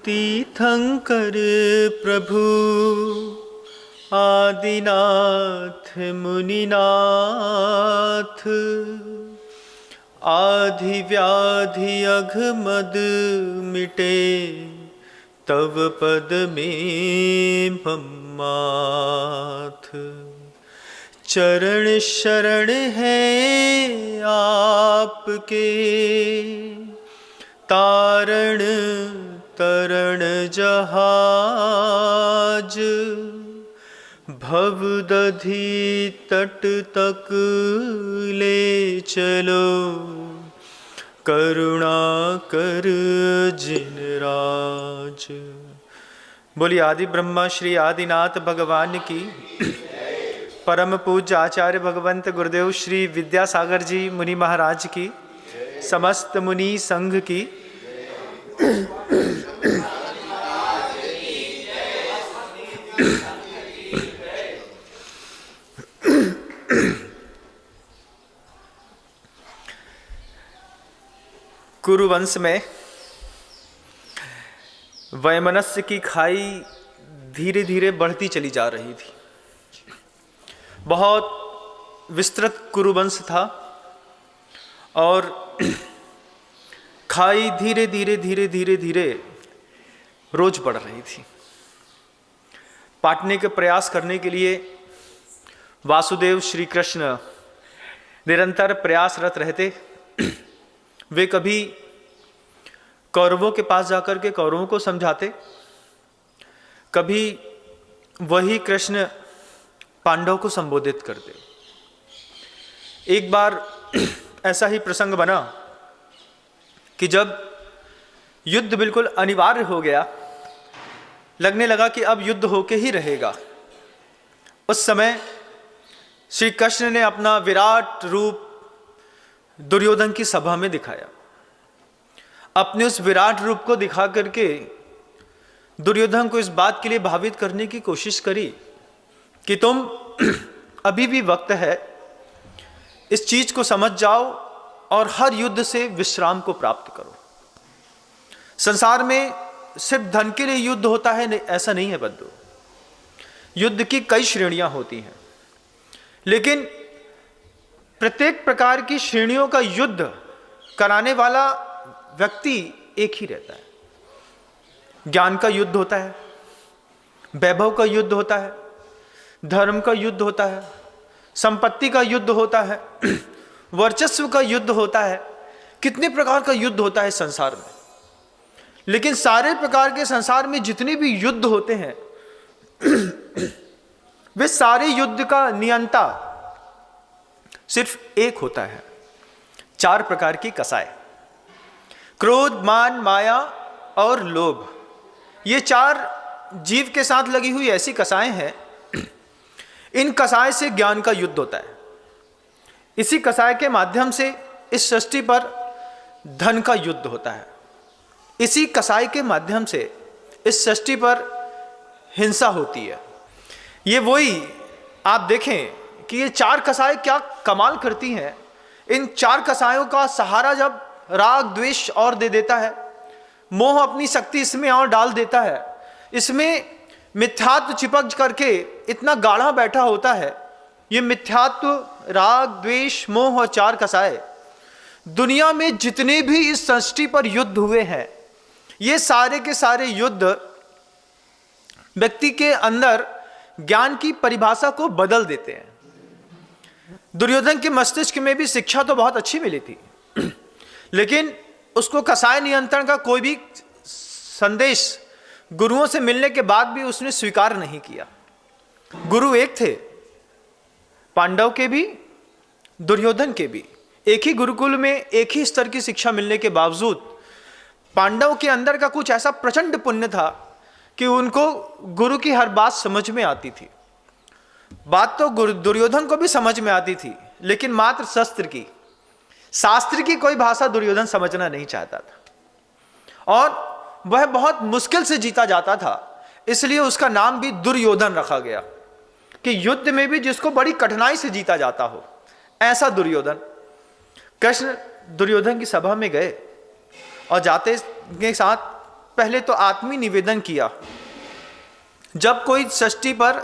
तीर्थंकर प्रभु आदिनाथ मुनिनाथ, आधि व्याधि अघमद मिटे तव पद में मम्माथ। चरण शरण है आपके, तारण तरण जहाज, भवदधि तट तक ले चलो, करुणा कर जिन राज। बोलिए आदि ब्रह्मा श्री आदिनाथ भगवान की, परम पूज्य आचार्य भगवंत गुरुदेव श्री विद्यासागर जी मुनि महाराज की, समस्त मुनि संघ की। कुरुवंश में वैमनस्य की खाई धीरे धीरे बढ़ती चली जा रही थी। बहुत विस्तृत कुरुवंश था और खाई धीरे धीरे रोज बढ़ रही थी। पाटने के प्रयास करने के लिए वासुदेव श्री कृष्ण निरंतर प्रयासरत रहते। वे कभी कौरवों के पास जाकर के कौरवों को समझाते, कभी वही कृष्ण पांडव को संबोधित करते। एक बार ऐसा ही प्रसंग बना कि जब युद्ध बिल्कुल अनिवार्य हो गया, लगने लगा कि अब युद्ध होके ही रहेगा, उस समय श्री कृष्ण ने अपना विराट रूप दुर्योधन की सभा में दिखाया। अपने उस विराट रूप को दिखा करके दुर्योधन को इस बात के लिए भावित करने की कोशिश करी कि तुम अभी भी वक्त है, इस चीज को समझ जाओ और हर युद्ध से विश्राम को प्राप्त करो। संसार में सिर्फ धन के लिए युद्ध होता है ऐसा नहीं है बंधु। युद्ध की कई श्रेणियां होती हैं, लेकिन प्रत्येक प्रकार की श्रेणियों का युद्ध कराने वाला व्यक्ति एक ही रहता है। ज्ञान का युद्ध होता है, वैभव का युद्ध होता है, धर्म का युद्ध होता है, संपत्ति का युद्ध होता है, वर्चस्व का युद्ध होता है। कितने प्रकार का युद्ध होता है संसार में, लेकिन सारे प्रकार के संसार में जितने भी युद्ध होते हैं वे सारे युद्ध का नियंता सिर्फ एक होता है। 4 प्रकार की कसाई, क्रोध, मान, माया और लोभ। ये 4 जीव के साथ लगी हुई ऐसी कसाएं हैं। इन कसाय से ज्ञान का युद्ध होता है। इसी कसाय के माध्यम से इस सृष्टि पर धन का युद्ध होता है। इसी कसाय के माध्यम से इस सृष्टि पर हिंसा होती है। ये वही आप देखें कि ये 4 कसाय क्या कमाल करती हैं। इन 4 कसायों का सहारा जब राग द्वेष और दे देता है, मोह अपनी शक्ति इसमें और डाल देता है, इसमें मिथ्यात्व चिपक करके इतना गाढ़ा बैठा होता है। ये मिथ्यात्व, राग, द्वेष, मोह और 4 कसाय दुनिया में जितने भी इस सृष्टि पर युद्ध हुए हैं, ये सारे के सारे युद्ध व्यक्ति के अंदर ज्ञान की परिभाषा को बदल देते हैं। दुर्योधन के मस्तिष्क में भी शिक्षा तो बहुत अच्छी मिली थी, लेकिन उसको कसाय नियंत्रण का कोई भी संदेश गुरुओं से मिलने के बाद भी उसने स्वीकार नहीं किया। गुरु एक थे, पांडव के भी, दुर्योधन के भी। एक ही गुरुकुल में एक ही स्तर की शिक्षा मिलने के बावजूद पांडव के अंदर का कुछ ऐसा प्रचंड पुण्य था कि उनको गुरु की हर बात समझ में आती थी। बात तो दुर्योधन को भी समझ में आती थी, लेकिन मात्र शस्त्र की, शास्त्र की कोई भाषा दुर्योधन समझना नहीं चाहता था और वह बहुत मुश्किल से जीता जाता था। इसलिए उसका नाम भी दुर्योधन रखा गया कि युद्ध में भी जिसको बड़ी कठिनाई से जीता जाता हो, ऐसा दुर्योधन। कृष्ण दुर्योधन की सभा में गए और जाते के साथ पहले तो आत्मीय निवेदन किया। जब कोई षष्ठी पर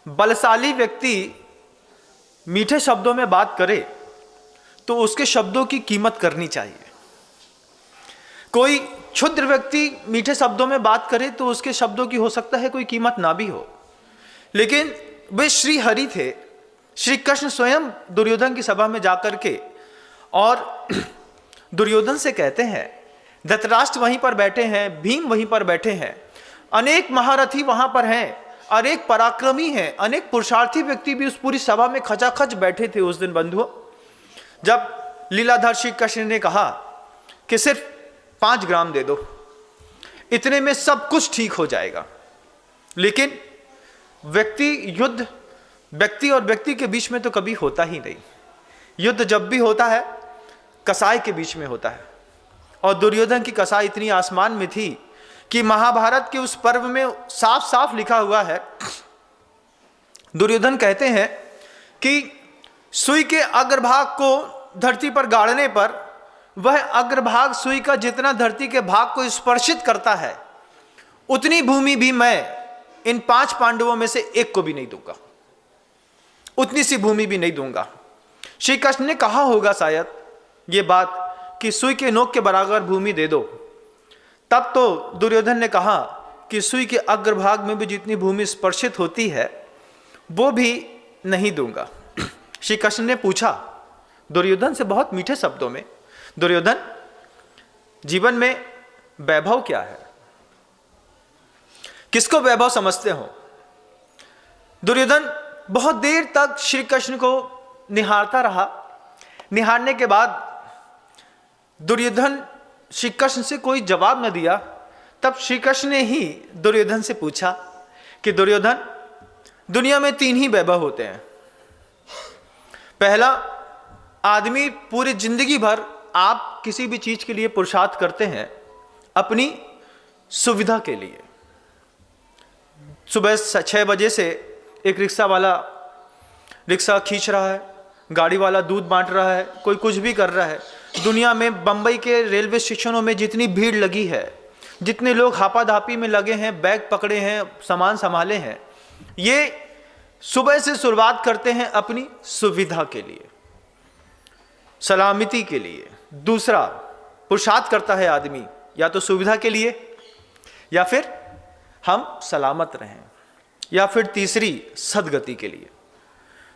बलशाली व्यक्ति मीठे शब्दों में बात करे तो उसके शब्दों की कीमत करनी चाहिए। कोई क्षुद्र व्यक्ति मीठे शब्दों में बात करे तो उसके शब्दों की हो सकता है कोई कीमत ना भी हो, लेकिन वे श्री हरि थे। श्री कृष्ण स्वयं दुर्योधन की सभा में जाकर के और दुर्योधन से कहते हैं, धृतराष्ट्र वहीं पर बैठे हैं, भीम वहीं पर बैठे हैं, अनेक महारथी वहां पर हैं, अनेक पराक्रमी हैं, अनेक पुरुषार्थी व्यक्ति भी उस पूरी सभा में खचाखच बैठे थे उस दिन बंधुओं। जब लीलाधर श्री कृष्ण ने कहा कि सिर्फ 5 ग्राम दे दो, इतने में सब कुछ ठीक हो जाएगा। लेकिन युद्ध व्यक्ति और व्यक्ति के बीच में तो कभी होता ही नहीं। युद्ध जब भी होता है कसाई के बीच में होता है, और दुर्योधन की कसाई इतनी आसमान में थी कि महाभारत के उस पर्व में साफ साफ लिखा हुआ है। दुर्योधन कहते हैं कि सुई के अग्रभाग को धरती पर गाड़ने पर वह अग्रभाग सुई का जितना धरती के भाग को स्पर्शित करता है, उतनी भूमि भी मैं इन 5 पांडवों में से एक को भी नहीं दूंगा, उतनी सी भूमि भी नहीं दूंगा। श्री कृष्ण ने कहा होगा शायद ये बात कि सुई के नोक के बराबर भूमि दे दो। तब तो दुर्योधन ने कहा कि सुई के अग्रभाग में भी जितनी भूमि स्पर्शित होती है वो भी नहीं दूंगा। श्री कृष्ण ने पूछा दुर्योधन से बहुत मीठे शब्दों में, दुर्योधन जीवन में वैभव क्या है, किसको वैभव समझते हो? दुर्योधन बहुत देर तक श्री कृष्ण को निहारता रहा। निहारने के बाद दुर्योधन श्री कृष्ण से कोई जवाब न दिया। तब श्री कृष्ण ने ही दुर्योधन से पूछा कि दुर्योधन, दुनिया में 3 ही वैभव होते हैं। पहला, आदमी पूरी जिंदगी भर आप किसी भी चीज के लिए पुरुषार्थ करते हैं अपनी सुविधा के लिए। सुबह 6 बजे से एक रिक्शा वाला रिक्शा खींच रहा है, गाड़ी वाला दूध बांट रहा है, कोई कुछ भी कर रहा है। दुनिया में बंबई के रेलवे स्टेशनों में जितनी भीड़ लगी है, जितने लोग हापाधापी में लगे हैं, बैग पकड़े हैं, सामान संभाले हैं, ये सुबह से शुरुआत करते हैं अपनी सुविधा के लिए, सलामती के लिए। दूसरा, पुरुषार्थ करता है आदमी या तो सुविधा के लिए या फिर हम सलामत रहें, या फिर तीसरी, सद्गति के लिए।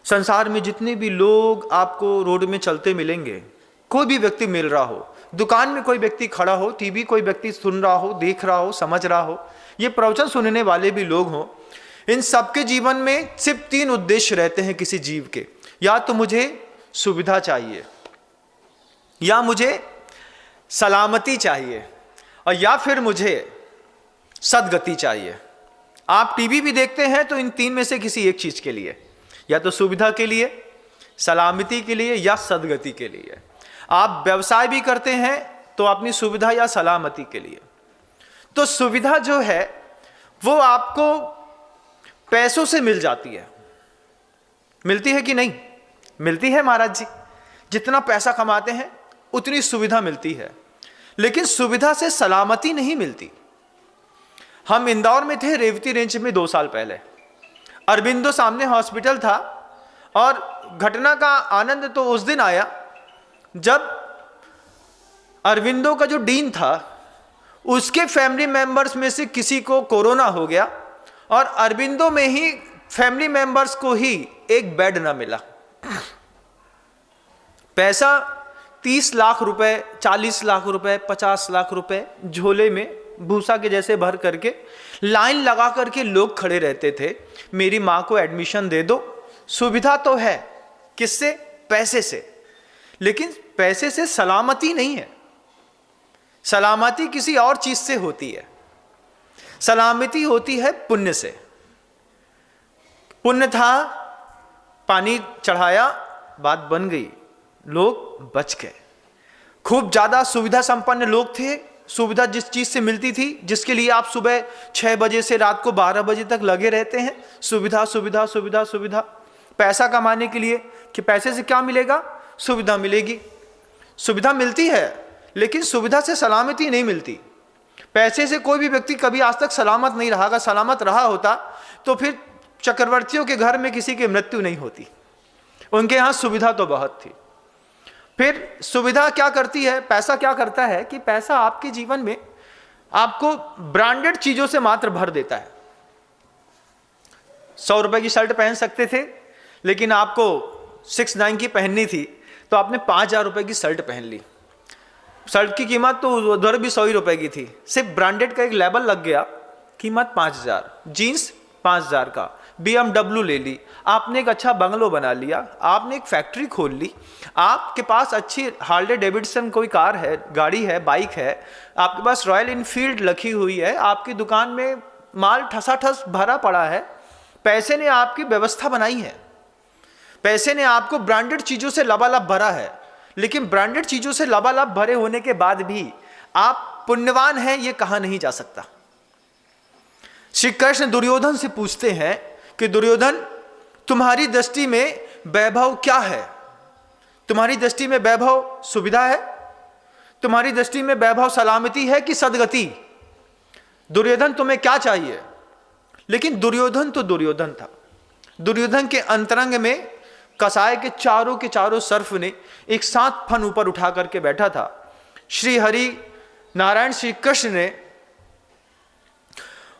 संसार में जितने भी लोग आपको रोड में चलते मिलेंगे, कोई भी व्यक्ति मिल रहा हो, दुकान में कोई व्यक्ति खड़ा हो, टीवी कोई व्यक्ति सुन रहा हो, देख रहा हो, समझ रहा हो, ये प्रवचन सुनने वाले भी लोग हों, इन सबके जीवन में सिर्फ 3 उद्देश्य रहते हैं किसी जीव के। या तो मुझे सुविधा चाहिए, या मुझे सलामती चाहिए, और या फिर मुझे सद्गति चाहिए। आप टीवी भी देखते हैं तो इन 3 में से किसी एक चीज के लिए, या तो सुविधा के लिए, सलामती के लिए, या सद्गति के लिए। आप व्यवसाय भी करते हैं तो अपनी सुविधा या सलामती के लिए। तो सुविधा जो है वो आपको पैसों से मिल जाती है। मिलती है कि नहीं? मिलती है महाराज जी। जितना पैसा कमाते हैं उतनी सुविधा मिलती है, लेकिन सुविधा से सलामती नहीं मिलती। हम इंदौर में थे, रेवती रेंज में 2 साल पहले। अरबिंदो सामने हॉस्पिटल था, और घटना का आनंद तो उस दिन आया जब अरबिंदो का जो डीन था उसके फैमिली मेंबर्स में से किसी को कोरोना हो गया, और अरबिंदो में ही फैमिली मेंबर्स को ही एक बेड ना मिला। पैसा 30 लाख रुपए, 40 लाख रुपए, 50 लाख रुपए झोले में भूसा के जैसे भर करके लाइन लगा करके लोग खड़े रहते थे। मेरी माँ को एडमिशन दे दो। सुविधा तो है, किससे? पैसे से। लेकिन पैसे से सलामती नहीं है। सलामती किसी और चीज से होती है। सलामती होती है पुण्य से। पुण्य था, पानी चढ़ाया, बात बन गई, लोग बच गए। खूब ज्यादा सुविधा संपन्न लोग थे। सुविधा जिस चीज से मिलती थी, जिसके लिए आप सुबह 6 बजे से रात को 12 बजे तक लगे रहते हैं, सुविधा सुविधा सुविधा सुविधा। पैसा कमाने के लिए कि पैसे से क्या मिलेगा? सुविधा मिलेगी। सुविधा मिलती है, लेकिन सुविधा से सलामती नहीं मिलती। पैसे से कोई भी व्यक्ति कभी आज तक सलामत नहीं रहा। अगर सलामत रहा होता तो फिर चक्रवर्तियों के घर में किसी की मृत्यु नहीं होती। उनके यहाँ सुविधा तो बहुत थी। फिर सुविधा क्या करती है, पैसा क्या करता है कि पैसा आपके जीवन में आपको ब्रांडेड चीजों से मात्र भर देता है। 100 रुपए की शर्ट पहन सकते थे, लेकिन आपको 6/9 की पहननी थी तो आपने 5,000 रुपए की शर्ट पहन ली। शर्ट की कीमत तो उधर भी 100 रुपए की थी, सिर्फ ब्रांडेड का एक लेबल लग गया, कीमत 5,000। जीन्स 5,000 का, BMW ले ली, आपने एक अच्छा बंगलो बना लिया, आपने एक फैक्ट्री खोल ली, आपके पास अच्छी हार्ले डेविडसन कोई कार है, गाड़ी है, बाइक है, आपके पास रॉयल इनफील्ड रखी हुई है, आपकी दुकान में माल ठसाठस भरा पड़ा है। पैसे ने आपकी व्यवस्था बनाई है, पैसे ने आपको ब्रांडेड चीजों से लबालब भरा है। लेकिन ब्रांडेड चीजों से लबालब भरे होने के बाद भी आप पुण्यवान हैं, यह कहा नहीं जा सकता। श्री कृष्ण दुर्योधन से पूछते हैं कि दुर्योधन, तुम्हारी दृष्टि में वैभव क्या है? तुम्हारी दृष्टि में वैभव सुविधा है? तुम्हारी दृष्टि में वैभव सलामती है कि सदगति? दुर्योधन, तुम्हें क्या चाहिए? लेकिन दुर्योधन तो दुर्योधन था। दुर्योधन के अंतरंग में कसाय के चारों सर्फ ने एक 7 फन ऊपर उठा करके बैठा था। श्री हरि नारायण श्री कृष्ण ने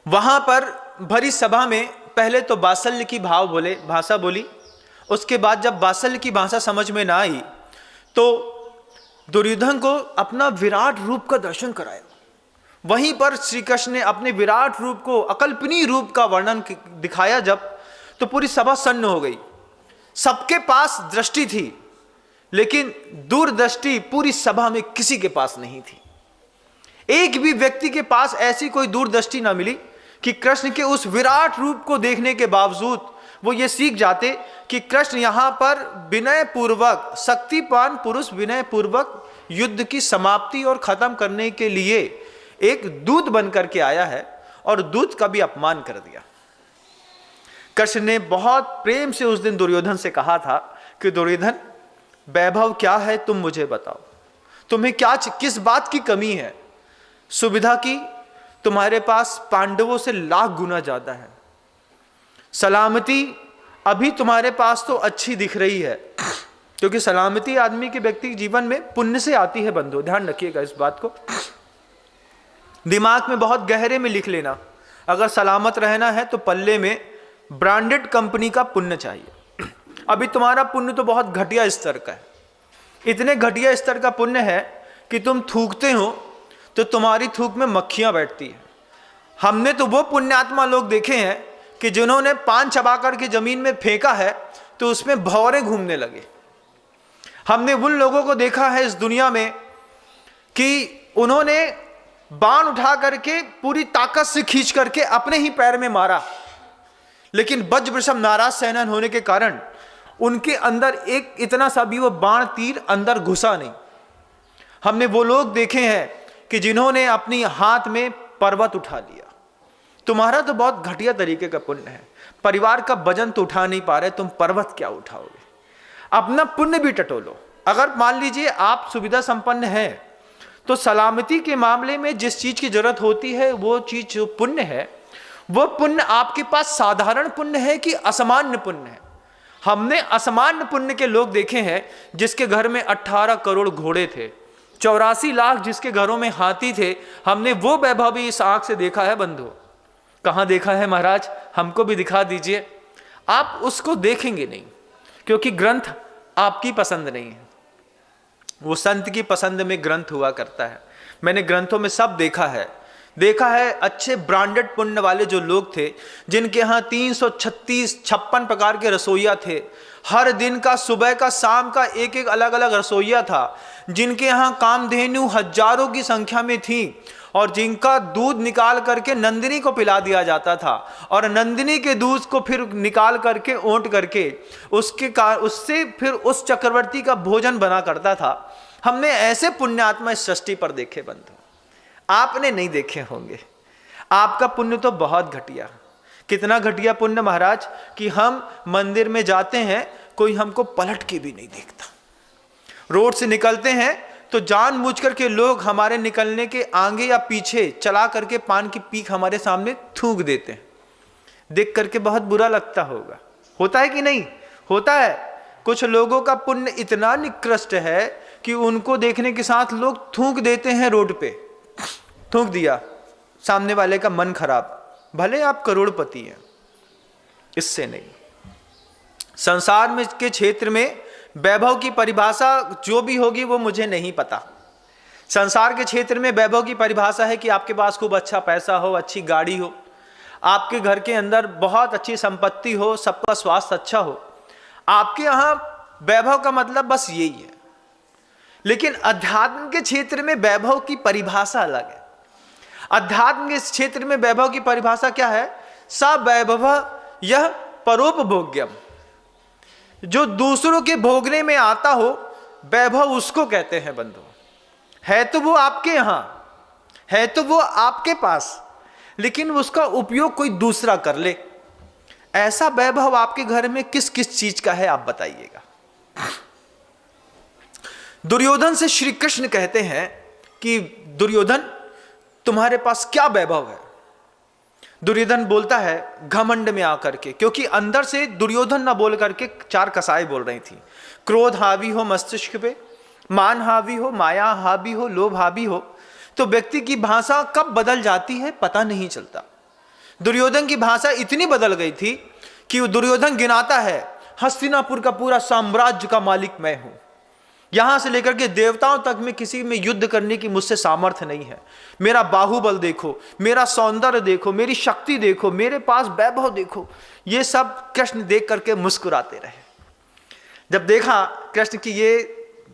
वहां पर भरी सभा में पहले तो वात्सल्य की भाषा बोली। उसके बाद जब वात्सल्य की भाषा समझ में ना आई तो दुर्योधन को अपना विराट रूप का दर्शन कराया। वहीं पर श्री कृष्ण ने अपने विराट रूप को, अकल्पनीय रूप का वर्णन दिखाया जब, तो पूरी सभा सन्न हो गई। सबके पास दृष्टि थी, लेकिन दूरदृष्टि पूरी सभा में किसी के पास नहीं थी। एक भी व्यक्ति के पास ऐसी कोई दूरदृष्टि ना मिली कि कृष्ण के उस विराट रूप को देखने के बावजूद वो ये सीख जाते कि कृष्ण यहां पर विनय पूर्वक, शक्तिपान पुरुष विनय पूर्वक युद्ध की समाप्ति और खत्म करने के लिए एक दूत बनकर के आया है, और दूत का भी अपमान कर दिया। कृष्ण ने बहुत प्रेम से उस दिन दुर्योधन से कहा था कि दुर्योधन, वैभव क्या है तुम मुझे बताओ, तुम्हें क्या, किस बात की कमी है? सुविधा की तुम्हारे पास पांडवों से लाख गुना ज्यादा है। सलामती अभी तुम्हारे पास तो अच्छी दिख रही है, क्योंकि सलामती आदमी के व्यक्ति के जीवन में पुण्य से आती है। बंधु ध्यान रखिएगा, इस बात को दिमाग में बहुत गहरे में लिख लेना। अगर सलामत रहना है तो पल्ले में ब्रांडेड कंपनी का पुण्य चाहिए। अभी तुम्हारा पुण्य तो बहुत घटिया स्तर का है, इतने घटिया स्तर का पुण्य है कि तुम थूकते हो तो तुम्हारी थूक में मक्खियां बैठती है। हमने तो वो पुण्यात्मा लोग देखे हैं कि जिन्होंने पान चबा करके जमीन में फेंका है तो उसमें भौरे घूमने लगे। हमने उन लोगों को देखा है इस दुनिया में कि उन्होंने बाण उठा करके पूरी ताकत से खींच करके अपने ही पैर में मारा, लेकिन वज्रवृषभ नाराज सेनन होने के कारण उनके अंदर एक इतना सा भी वो बाण तीर अंदर घुसा नहीं। हमने वो लोग देखे हैं कि जिन्होंने अपनी हाथ में पर्वत उठा लिया। तुम्हारा तो बहुत घटिया तरीके का पुण्य है, परिवार का वजन तो उठा नहीं पा रहे, तुम पर्वत क्या उठाओगे? अपना पुण्य भी टटोलो। अगर मान लीजिए आप सुविधा संपन्न हैं तो सलामती के मामले में जिस चीज की जरूरत होती है वो चीज जो पुण्य है, वो पुण्य आपके पास साधारण पुण्य है कि असामान्य पुण्य है? हमने असामान्य पुण्य के लोग देखे हैं जिसके घर में 18 करोड़ घोड़े थे, 84 लाख जिसके घरों में हाथी थे। हमने वो वैभव भी इस आंख से देखा है। बंधु कहाँ देखा है महाराज? हमको भी दिखा दीजिए। आप उसको देखेंगे नहीं, क्योंकि ग्रंथ आपकी पसंद नहीं है, वो संत की पसंद में ग्रंथ हुआ करता है। मैंने ग्रंथों में सब देखा है अच्छे ब्रांडेड पुण्य वाले जो लोग थे, जिनके यहाँ 336-56 प्रकार के रसोइया थे, हर दिन का सुबह का शाम का एक एक अलग अलग रसोइया था, जिनके यहाँ कामधेनु हजारों की संख्या में थी, और जिनका दूध निकाल करके नंदिनी को पिला दिया जाता था, और नंदिनी के दूध को फिर निकाल करके ओंट करके उससे फिर उस चक्रवर्ती का भोजन बना करता था। हमने ऐसे पुण्यात्मा इस सृष्टि पर देखे बंधु, आपने नहीं देखे होंगे। आपका पुण्य तो बहुत घटिया। कितना घटिया पुण्य महाराज कि हम मंदिर में जाते हैं, कोई हमको पलट के भी नहीं देखता। रोड से निकलते हैं तो जानबूझ करके लोग हमारे निकलने के आगे या पीछे चला करके पान की पीक हमारे सामने थूक देते हैं। देख करके बहुत बुरा लगता होगा, होता है कि नहीं? होता है। कुछ लोगों का पुण्य इतना निकृष्ट है कि उनको देखने के साथ लोग थूक देते हैं, रोड पे थूक दिया, सामने वाले का मन खराब, भले आप करोड़पति हैं, इससे नहीं। संसार में के क्षेत्र में वैभव की परिभाषा जो भी होगी वो मुझे नहीं पता। संसार के क्षेत्र में वैभव की परिभाषा है कि आपके पास खूब अच्छा पैसा हो, अच्छी गाड़ी हो, आपके घर के अंदर बहुत अच्छी संपत्ति हो, सबका स्वास्थ्य अच्छा हो। आपके यहाँ वैभव का मतलब बस यही है। लेकिन अध्यात्म के क्षेत्र में वैभव की परिभाषा अलग है। अध्यात्म के क्षेत्र में वैभव की परिभाषा क्या है? स वैभव यह परोपभोग्यम, जो दूसरों के भोगने में आता हो, वैभव उसको कहते हैं बंधु। है तो वो आपके यहां, है तो वो आपके पास, लेकिन उसका उपयोग कोई दूसरा कर ले। ऐसा वैभव आपके घर में किस किस चीज का है, आप बताइएगा। दुर्योधन से श्री कृष्ण कहते हैं कि दुर्योधन, तुम्हारे पास क्या वैभव है? दुर्योधन बोलता है घमंड में आकर के, क्योंकि अंदर से दुर्योधन ना बोल करके चार कसाई बोल रही थी। क्रोध हावी हो मस्तिष्क पे, मान हावी हो, माया हावी हो, लोभ हावी हो, तो व्यक्ति की भाषा कब बदल जाती है पता नहीं चलता। दुर्योधन की भाषा इतनी बदल गई थी कि दुर्योधन गिनाता है, हस्तिनापुर का पूरा साम्राज्य का मालिक मैं हूं, यहां से लेकर के देवताओं तक में किसी में युद्ध करने की मुझसे सामर्थ्य नहीं है। मेरा बाहुबल देखो, मेरा सौंदर्य देखो, मेरी शक्ति देखो, मेरे पास वैभव देखो। ये सब कृष्ण देख करके मुस्कुराते रहे। जब देखा कृष्ण की ये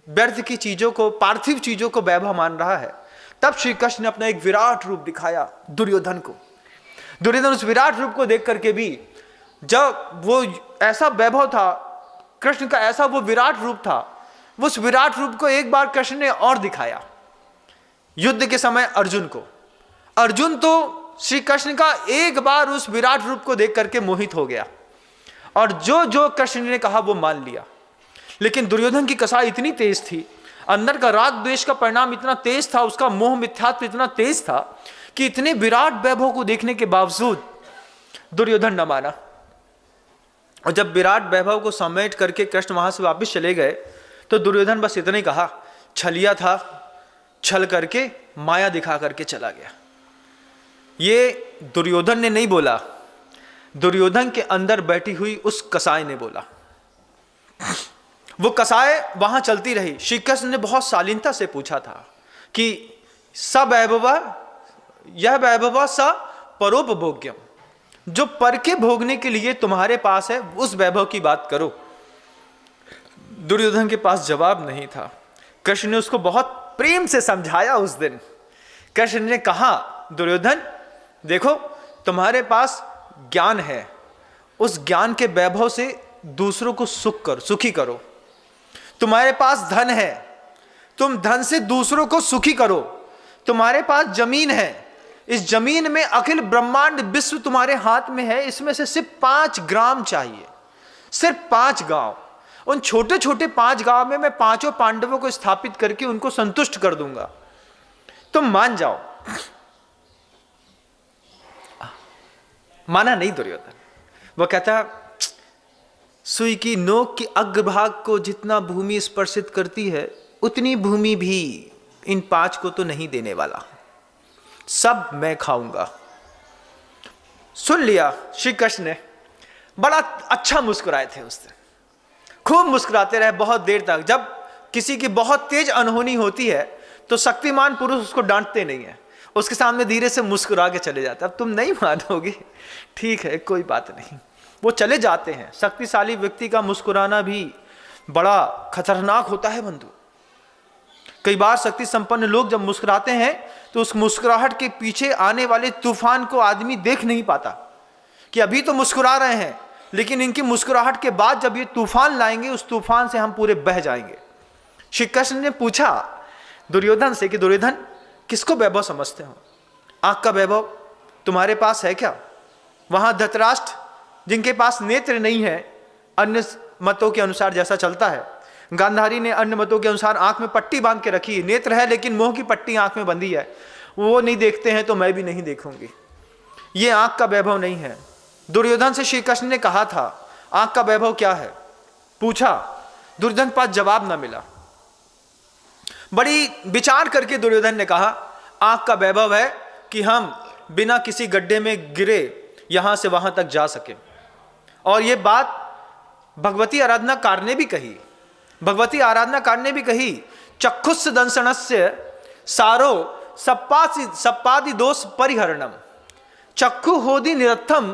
व्यर्थ की चीजों को, पार्थिव चीजों को वैभव मान रहा है, तब श्री कृष्ण ने अपना एक विराट रूप दिखाया दुर्योधन को। दुर्योधन उस विराट रूप को देख करके भी, जब वो ऐसा वैभव था कृष्ण का, ऐसा वो विराट रूप था, उस विराट रूप को एक बार कृष्ण ने और दिखाया युद्ध के समय अर्जुन को। अर्जुन तो श्री कृष्ण का एक बार उस विराट रूप को देख करके मोहित हो गया और जो जो कृष्ण ने कहा वो मान लिया। लेकिन दुर्योधन की कसाई इतनी तेज थी, अंदर का राग द्वेष का परिणाम इतना तेज था, उसका मोह मिथ्यात्व इतना तेज था कि इतने विराट वैभव को देखने के बावजूद दुर्योधन न माना। और जब विराट वैभव को समेट करके कृष्ण वहां से वापस चले गए तो दुर्योधन बस इतना ही कहा, छलिया था, छल करके माया दिखा करके चला गया। ये दुर्योधन ने नहीं बोला, दुर्योधन के अंदर बैठी हुई उस कसाई ने बोला। वो कसाई वहां चलती रही। श्री कृष्ण ने बहुत शालीनता से पूछा था कि स वैभव यह वैभव स परोपभोग्यम, जो पर के भोगने के लिए तुम्हारे पास है उस वैभव की बात करो। दुर्योधन के पास जवाब नहीं था। कृष्ण ने उसको बहुत प्रेम से समझाया उस दिन। कृष्ण ने कहा, दुर्योधन देखो, तुम्हारे पास ज्ञान है, उस ज्ञान के वैभव से दूसरों को सुखी करो। तुम्हारे पास धन है, तुम धन से दूसरों को सुखी करो। तुम्हारे पास जमीन है, इस जमीन में अखिल ब्रह्मांड विश्व तुम्हारे हाथ में है, इसमें से सिर्फ 5 ग्राम चाहिए, सिर्फ 5 गांव। उन छोटे छोटे 5 गांव में मैं 5 पांडवों को स्थापित करके उनको संतुष्ट कर दूंगा, तुम मान जाओ। माना नहीं दुर्योधन। वो कहता, सुई की नोक की अग्रभाग को जितना भूमि स्पर्शित करती है उतनी भूमि भी इन 5 को तो नहीं देने वाला, सब मैं खाऊंगा। सुन लिया श्री कृष्ण ने, बड़ा अच्छा मुस्कुराए थे उस दिन, खूब मुस्कुराते रहे बहुत देर तक। जब किसी की बहुत तेज अनहोनी होती है तो शक्तिमान पुरुष उसको डांटते नहीं है, उसके सामने धीरे से मुस्कुरा के चले जाते। अब तुम नहीं मानोगे, ठीक है कोई बात नहीं, वो चले जाते हैं। शक्तिशाली व्यक्ति का मुस्कुराना भी बड़ा खतरनाक होता है बंधु। कई बार शक्ति संपन्न लोग जब मुस्कुराते हैं तो उस मुस्कुराहट के पीछे आने वाले तूफान को आदमी देख नहीं पाता कि अभी तो मुस्कुरा रहे हैं, लेकिन इनकी मुस्कुराहट के बाद जब ये तूफान लाएंगे उस तूफान से हम पूरे बह जाएंगे। श्री कृष्ण ने पूछा दुर्योधन से कि दुर्योधन, किसको वैभव समझते हो? आंख का वैभव तुम्हारे पास है क्या? वहां धृतराष्ट्र जिनके पास नेत्र नहीं है, अन्य मतों के अनुसार जैसा चलता है, गांधारी ने अन्य मतों के अनुसार आंख में पट्टी बांध के रखी है, नेत्र है लेकिन मोह की पट्टी आंख में बंधी है, वो नहीं देखते हैं तो मैं भी नहीं देखूंगी। ये आंख का वैभव नहीं है। दुर्योधन से श्री कृष्ण ने कहा था आंख का वैभव क्या है, पूछा, दुर्योधन के पास जवाब ना मिला। बड़ी विचार करके दुर्योधन ने कहा आंख का वैभव है कि हम बिना किसी गड्ढे में गिरे यहां से वहां तक जा सके। और यह बात भगवती आराधनाकार ने भी कही। भगवती आराधनाकार ने भी कही, चक्षुष दंसनस्य सारो सप्पादि दोष परिहरणम चक्षु होदि निरर्थम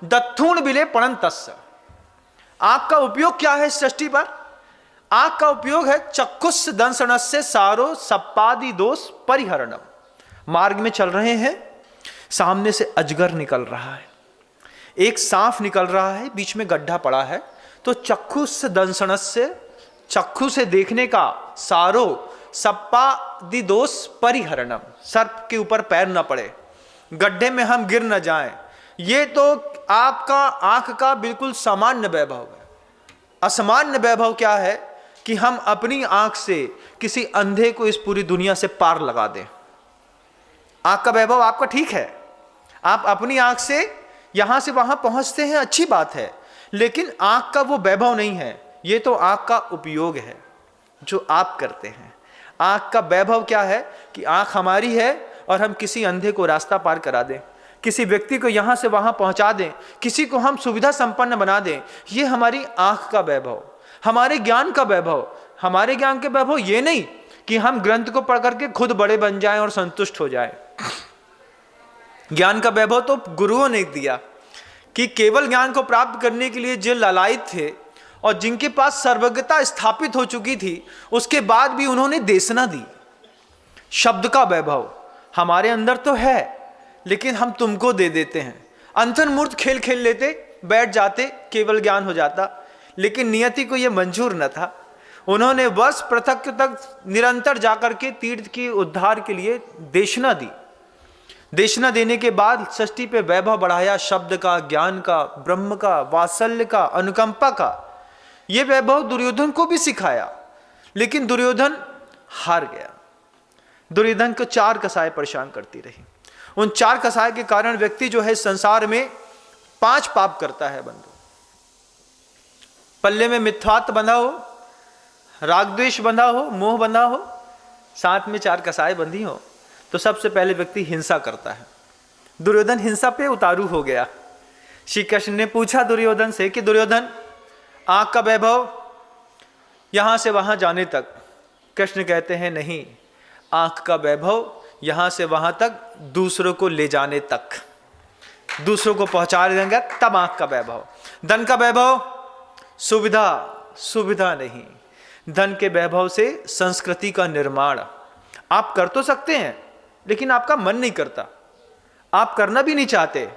दत्थूण बिले पणंतस्य। आंख का उपयोग क्या है सृष्टि पर? आंख का उपयोग है चक्षुष दंसनस्य सारो सप्पादि दोष परिहरणम। मार्ग में चल रहे हैं, सामने से अजगर निकल रहा है, एक सांप निकल रहा है, बीच में गड्ढा पड़ा है, तो चक्षुष दंसनस्य, चक्षु से देखने का, सारो सप्पादि दोष परिहरणम, सर्प के ऊपर पैर न पड़े, गड्ढे में हम गिर न जाएं, ये तो आपका आंख का बिल्कुल सामान्य वैभव है। असामान्य वैभव क्या है कि हम अपनी आंख से किसी अंधे को इस पूरी दुनिया से पार लगा दें। आंख का वैभव आपका ठीक है, आप अपनी आंख से यहां से वहां पहुंचते हैं, अच्छी बात है, लेकिन आंख का वो वैभव नहीं है, ये तो आंख का उपयोग है जो आप करते हैं। आंख का वैभव क्या है कि आंख हमारी है और हम किसी अंधे को रास्ता पार करा दें, किसी व्यक्ति को यहां से वहां पहुंचा दें, किसी को हम सुविधा संपन्न बना दें, ये हमारी आंख का वैभव। हमारे ज्ञान का वैभव, हमारे ज्ञान के वैभव ये नहीं कि हम ग्रंथ को पढ़ करके खुद बड़े बन जाएं और संतुष्ट हो जाएं। ज्ञान का वैभव तो गुरुओं ने दिया कि केवल ज्ञान को प्राप्त करने के लिए जो लालायित थे और जिनके पास सर्वज्ञता स्थापित हो चुकी थी, उसके बाद भी उन्होंने देशना दी। शब्द का वैभव हमारे अंदर तो है, लेकिन हम तुमको दे देते हैं। अंतर्मूर्त खेल खेल लेते, बैठ जाते, केवल ज्ञान हो जाता, लेकिन नियति को यह मंजूर न था। उन्होंने वर्ष पृथक तक निरंतर जाकर के तीर्थ की उद्धार के लिए देशना दी। देशना देने के बाद षष्ठी पे वैभव बढ़ाया, शब्द का, ज्ञान का, ब्रह्म का, वात्सल्य का, अनुकंपा का। यह वैभव दुर्योधन को भी सिखाया, लेकिन दुर्योधन हार गया। दुर्योधन को 4 कसाएं परेशान करती रही। उन 4 कसाय के कारण व्यक्ति जो है संसार में 5 पाप करता है। बंधु, पल्ले में मिथ्यात्व बंधा हो, राग द्वेष बंधा हो, मोह बंधा हो, साथ में 4 कसाएं बंधी हो, तो सबसे पहले व्यक्ति हिंसा करता है। दुर्योधन हिंसा पे उतारू हो गया। श्री कृष्ण ने पूछा दुर्योधन से कि दुर्योधन, आंख का वैभव यहां से वहां जाने तक। कृष्ण कहते हैं नहीं, आंख का वैभव यहां से वहां तक, दूसरों को ले जाने तक, दूसरों को पहुंचा देंगे तब आंख का वैभव। धन का वैभव सुविधा, सुविधा नहीं, धन के वैभव से संस्कृति का निर्माण। आप कर तो सकते हैं, लेकिन आपका मन नहीं करता, आप करना भी नहीं चाहते,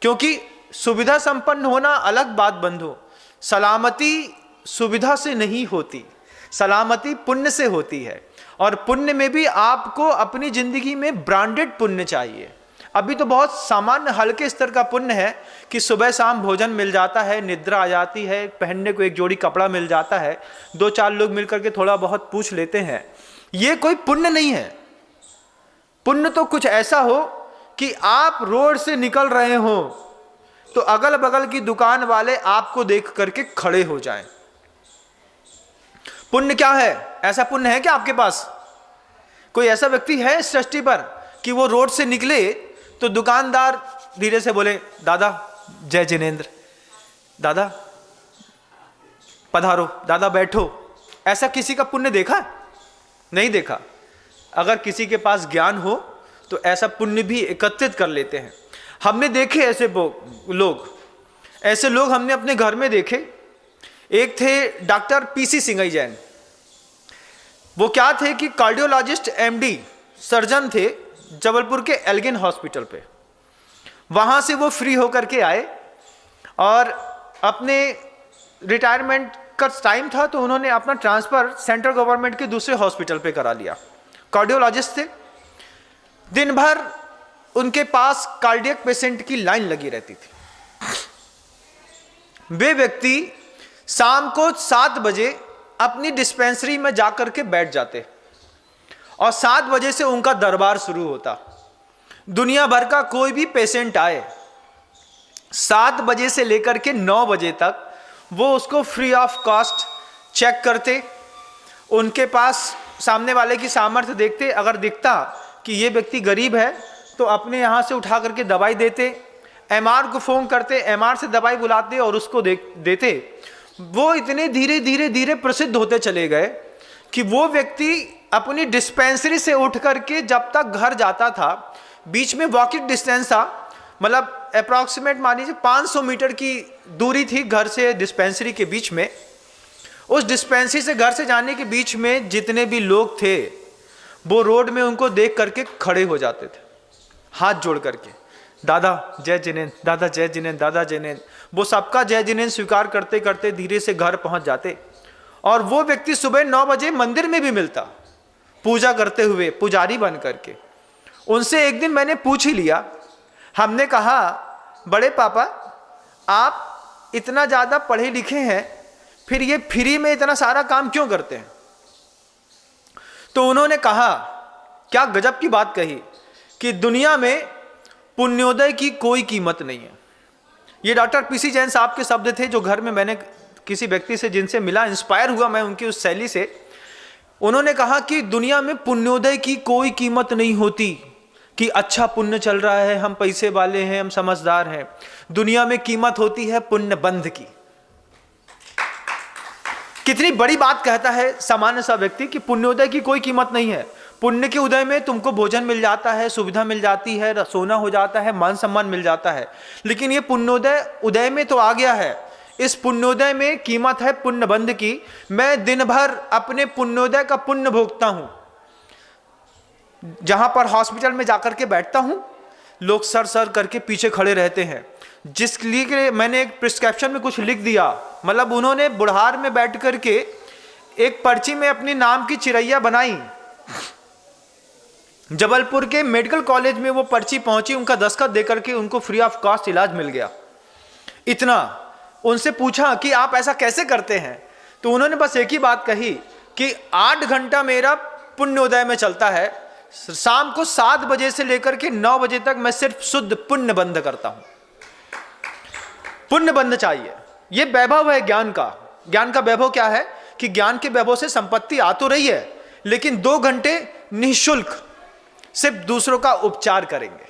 क्योंकि सुविधा संपन्न होना अलग बात बंधु। सलामती सुविधा से नहीं होती, सलामती पुण्य से होती है, और पुण्य में भी आपको अपनी जिंदगी में ब्रांडेड पुण्य चाहिए। अभी तो बहुत सामान्य हल्के स्तर का पुण्य है कि सुबह शाम भोजन मिल जाता है, निद्रा आ जाती है, पहनने को एक जोड़ी कपड़ा मिल जाता है, 2-4 लोग मिलकर के थोड़ा बहुत पूछ लेते हैं। ये कोई पुण्य नहीं है। पुण्य तो कुछ ऐसा हो कि आप रोड से निकल रहे हो तो अगल बगल की दुकान वाले आपको देख करके खड़े हो जाएं। पुण्य क्या है? ऐसा पुण्य है क्या आपके पास? कोई ऐसा व्यक्ति है इस सृष्टि पर कि वो रोड से निकले तो दुकानदार धीरे से बोले, दादा जय जिनेंद्र, दादा पधारो, दादा बैठो? ऐसा किसी का पुण्य देखा? नहीं देखा। अगर किसी के पास ज्ञान हो तो ऐसा पुण्य भी एकत्रित कर लेते हैं। हमने देखे ऐसे लोग, ऐसे लोग हमने अपने घर में देखे। एक थे डॉक्टर पीसी सिंघई जैन। वो क्या थे कि कार्डियोलॉजिस्ट, एमडी, सर्जन थे जबलपुर के एल्गिन हॉस्पिटल पे। वहाँ से वो फ्री होकर के आए और अपने रिटायरमेंट का टाइम था तो उन्होंने अपना ट्रांसफ़र सेंट्रल गवर्नमेंट के दूसरे हॉस्पिटल पे करा लिया। कार्डियोलॉजिस्ट थे। दिन भर उनके पास कार्डियक पेशेंट की लाइन लगी रहती थी। वे व्यक्ति शाम को 7 बजे अपनी डिस्पेंसरी में जाकर के बैठ जाते और 7 बजे से उनका दरबार शुरू होता। दुनिया भर का कोई भी पेशेंट आए, 7 बजे से लेकर के 9 बजे तक वो उसको फ्री ऑफ कॉस्ट चेक करते। उनके पास सामने वाले की सामर्थ्य देखते, अगर दिखता कि ये व्यक्ति गरीब है तो अपने यहाँ से उठा करके दवाई देते। एमआर को फ़ोन करते, एमआर से दवाई बुलाते और उसको देते। वो इतने धीरे धीरे धीरे प्रसिद्ध होते चले गए कि वो व्यक्ति अपनी डिस्पेंसरी से उठ करके जब तक घर जाता था, बीच में वॉकिंग डिस्टेंस था, मतलब अप्रॉक्सीमेट मान लीजिए 500 मीटर की दूरी थी घर से डिस्पेंसरी के बीच में। उस डिस्पेंसरी से घर से जाने के बीच में जितने भी लोग थे वो रोड में उनको देख करके खड़े हो जाते थे, हाथ जोड़ करके, दादा जय जिनेंद्र, दादा जय जिनेंद्र, दादा जय जिनेंद्र। वो सबका जय जिनेंद्र स्वीकार करते करते धीरे से घर पहुंच जाते। और वो व्यक्ति सुबह 9 बजे मंदिर में भी मिलता, पूजा करते हुए, पुजारी बन करके। उनसे एक दिन मैंने पूछ ही लिया, हमने कहा बड़े पापा आप इतना ज़्यादा पढ़े लिखे हैं, फिर ये फ्री में इतना सारा काम क्यों करते हैं? तो उन्होंने कहा, क्या गजब की बात कही, कि दुनिया में पुण्योदय की कोई कीमत नहीं है। ये डॉक्टर पीसी जैन साहब के शब्द थे, जो घर में मैंने किसी व्यक्ति से जिनसे मिला, इंस्पायर हुआ मैं उनकी उस शैली से। उन्होंने कहा कि दुनिया में पुण्योदय की कोई कीमत नहीं होती कि अच्छा पुण्य चल रहा है, हम पैसे वाले हैं, हम समझदार हैं। दुनिया में कीमत होती है पुण्य बंध की। कितनी बड़ी बात कहता है सामान्य सा व्यक्ति कि पुण्योदय की कोई कीमत नहीं है। पुण्य के उदय में तुमको भोजन मिल जाता है, सुविधा मिल जाती है, सोना हो जाता है, मान सम्मान मिल जाता है, लेकिन ये पुण्योदय उदय में तो आ गया है। इस पुण्योदय में कीमत है पुण्य बंध की। मैं दिन भर अपने पुण्योदय का पुण्य भोगता हूं। जहां पर हॉस्पिटल में जाकर के बैठता हूं, लोग सर सर करके पीछे खड़े रहते हैं, जिसके लिए मैंने एक प्रिस्क्रिप्शन में कुछ लिख दिया। मतलब उन्होंने बुढ़ार में बैठ करके एक पर्ची में अपनी नाम की चिरैया बनाई। जबलपुर के मेडिकल कॉलेज में वो पर्ची पहुंची, उनका दस्तखत देकर के उनको फ्री ऑफ कॉस्ट इलाज मिल गया। इतना उनसे पूछा कि आप ऐसा कैसे करते हैं, तो उन्होंने बस एक ही बात कही कि 8 घंटा मेरा पुण्योदय में चलता है, शाम को 7 बजे से लेकर के 9 बजे तक मैं सिर्फ शुद्ध पुण्य बंध करता हूं। पुण्य बंध चाहिए। ये वैभव है ज्ञान का। ज्ञान का वैभव क्या है कि ज्ञान के वैभव से संपत्ति आ तो रही है, लेकिन 2 घंटे निःशुल्क सिर्फ दूसरों का उपचार करेंगे।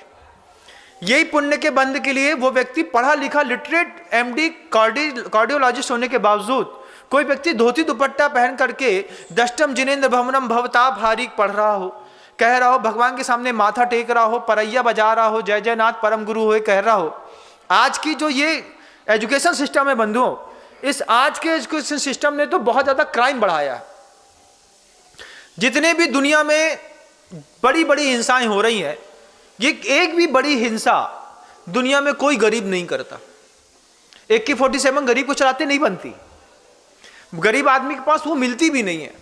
यही पुण्य के बंध के लिए वो व्यक्ति पढ़ा लिखा लिटरेट एमडी कार्डियोलॉजिस्ट होने के बावजूद कोई व्यक्ति धोती दुपट्टा पहन करके दष्टम जिनेंद्र भवनम भवताप हारिक पढ़ रहा हो, कह रहा हो, भगवान के सामने माथा टेक रहा हो, परैया बजा रहा हो, जय जयनाथ परम गुरु हो कह रहा हो। आज की जो ये एजुकेशन सिस्टम है बंधुओं, इस आज के एजुकेशन सिस्टम ने तो बहुत ज्यादा क्राइम बढ़ाया है। जितने भी दुनिया में बड़ी बड़ी हिंसाएं हो रही हैं, ये एक भी बड़ी हिंसा दुनिया में कोई गरीब नहीं करता। AK-47 गरीब को चलाते नहीं बनती, गरीब आदमी के पास वो मिलती भी नहीं है।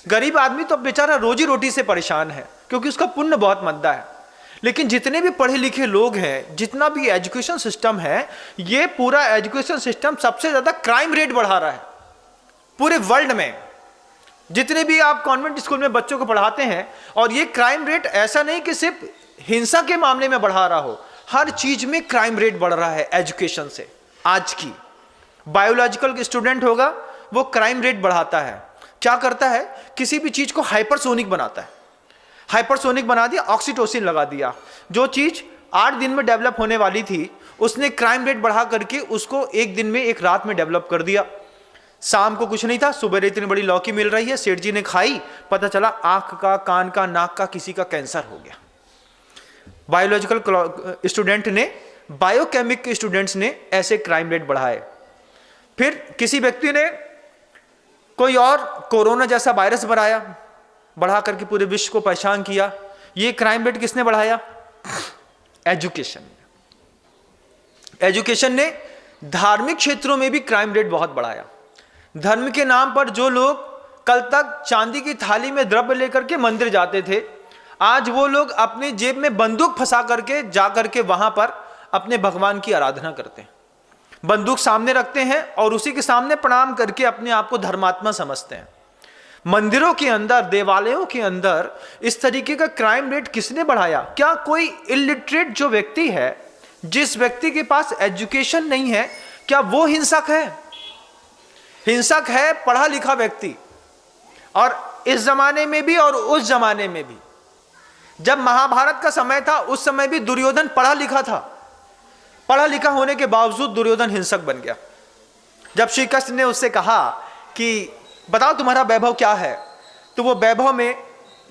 गरीब आदमी तो बेचारा रोजी रोटी से परेशान है क्योंकि उसका पुण्य बहुत मंदा है। लेकिन जितने भी पढ़े लिखे लोग हैं, जितना भी एजुकेशन सिस्टम है, ये पूरा एजुकेशन सिस्टम सबसे ज्यादा क्राइम रेट बढ़ा रहा है पूरे वर्ल्ड में। जितने भी आप कॉन्वेंट स्कूल में बच्चों को पढ़ाते हैं, और ये क्राइम रेट ऐसा नहीं कि सिर्फ हिंसा के मामले में बढ़ा रहा हो, हर चीज में क्राइम रेट बढ़ रहा है एजुकेशन से। आज की बायोलॉजिकल स्टूडेंट होगा, वो क्राइम रेट बढ़ाता है। क्या करता है, किसी भी चीज को हाइपरसोनिक बनाता है। हाइपरसोनिक बना दिया, ऑक्सीटोसिन लगा दिया। जो चीज 8 दिन में डेवलप होने वाली थी, उसने क्राइम रेट बढ़ा करके उसको 1 दिन में, 1 रात में डेवलप कर दिया। शाम को कुछ नहीं था, सुबह इतनी बड़ी लौकी मिल रही है, सेठ जी ने खाई, पता चला आंख का, कान का, नाक का किसी का कैंसर हो गया। बायोलॉजिकल स्टूडेंट ने, बायोकेमिक के स्टूडेंट्स ने ऐसे क्राइम रेट बढ़ाए। फिर किसी व्यक्ति ने कोई और कोरोना जैसा वायरस बनाया, बढ़ा करके पूरे विश्व को परेशान किया। ये क्राइम रेट किसने बढ़ाया? एजुकेशन। एजुकेशन ने धार्मिक क्षेत्रों में भी क्राइम रेट बहुत बढ़ाया। धर्म के नाम पर जो लोग कल तक चांदी की थाली में द्रव्य लेकर के मंदिर जाते थे, आज वो लोग अपनी जेब में बंदूक फंसा करके जा करके वहां पर अपने भगवान की आराधना करते हैं। बंदूक सामने रखते हैं और उसी के सामने प्रणाम करके अपने आप को धर्मात्मा समझते हैं। मंदिरों के अंदर, देवालयों के अंदर इस तरीके का क्राइम रेट किसने बढ़ाया? क्या कोई इलिटरेट जो व्यक्ति है, जिस व्यक्ति के पास एजुकेशन नहीं है, क्या वो हिंसक है? हिंसक है पढ़ा लिखा व्यक्ति। और इस जमाने में भी और उस जमाने में भी, जब महाभारत का समय था उस समय भी दुर्योधन पढ़ा लिखा था। पढ़ा लिखा होने के बावजूद दुर्योधन हिंसक बन गया। जब श्री कृष्ण ने उससे कहा कि बताओ तुम्हारा वैभव क्या है, तो वो वैभव में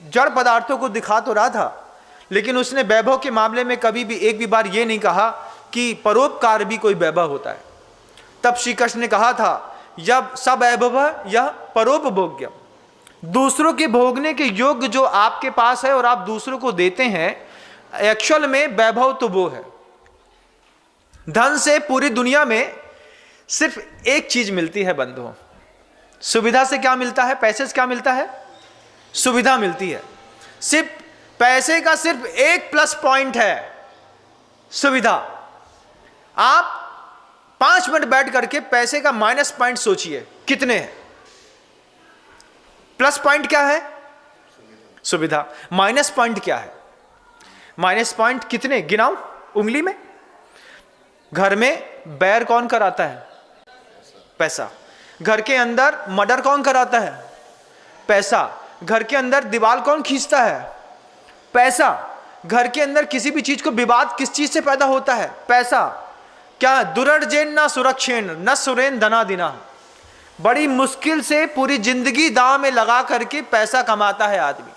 जड़ पदार्थों को दिखा तो रहा था, लेकिन उसने वैभव के मामले में कभी भी एक भी बार ये नहीं कहा कि परोपकार भी कोई वैभव होता है। तब श्री कृष्ण ने कहा था, जब सब वैभव यह परोपभोग्य, दूसरों के भोगने के योग्य जो आपके पास है और आप दूसरों को देते हैं, एक्चुअल में वैभव तो वो है। धन से पूरी दुनिया में सिर्फ एक चीज मिलती है बंधुओं, सुविधा से क्या मिलता है? पैसे से क्या मिलता है? सुविधा मिलती है। सिर्फ पैसे का सिर्फ एक प्लस पॉइंट है, सुविधा। आप 5 मिनट बैठ करके पैसे का माइनस पॉइंट सोचिए कितने हैं। प्लस पॉइंट क्या है? सुविधा। माइनस पॉइंट क्या है? माइनस पॉइंट कितने गिनाऊं उंगली में? घर में बैर कौन कराता है? पैसा। घर के अंदर मर्डर कौन कराता है? पैसा। घर के अंदर दीवार कौन खींचता है? पैसा। घर के अंदर किसी भी चीज को विवाद किस चीज से पैदा होता है? पैसा। क्या दुरर्जेन ना सुरक्षेन न सुरेन धना दिना, बड़ी मुश्किल से पूरी जिंदगी दांव में लगा करके पैसा कमाता है आदमी,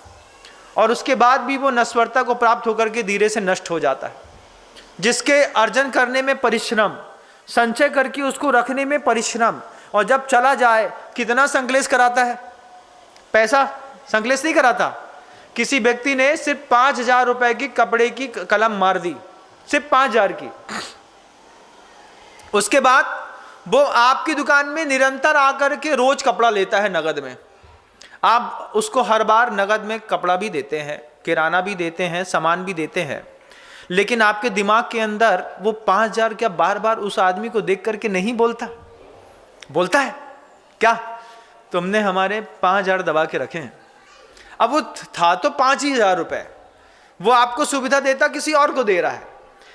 और उसके बाद भी वो नश्वरता को प्राप्त होकर के धीरे से नष्ट हो जाता है। जिसके अर्जन करने में परिश्रम, संचय करके उसको रखने में परिश्रम, और जब चला जाए कितना संकलेश कराता है? पैसा संकलेश नहीं कराता। किसी व्यक्ति ने सिर्फ 5,000 रुपए की कपड़े की कलम मार दी, सिर्फ 5,000 की। उसके बाद वो आपकी दुकान में निरंतर आकर के रोज कपड़ा लेता है नगद में। आप उसको हर बार नगद में कपड़ा भी देते हैं, किराना भी देते हैं, सामान भी देते हैं, लेकिन आपके दिमाग के अंदर वो 5,000 क्या बार बार उस आदमी को देख करके नहीं बोलता? बोलता है क्या? तुमने हमारे 5,000 दबा के रखे हैं। अब वो था तो 5,000 रुपए, वो आपको सुविधा देता किसी और को दे रहा है,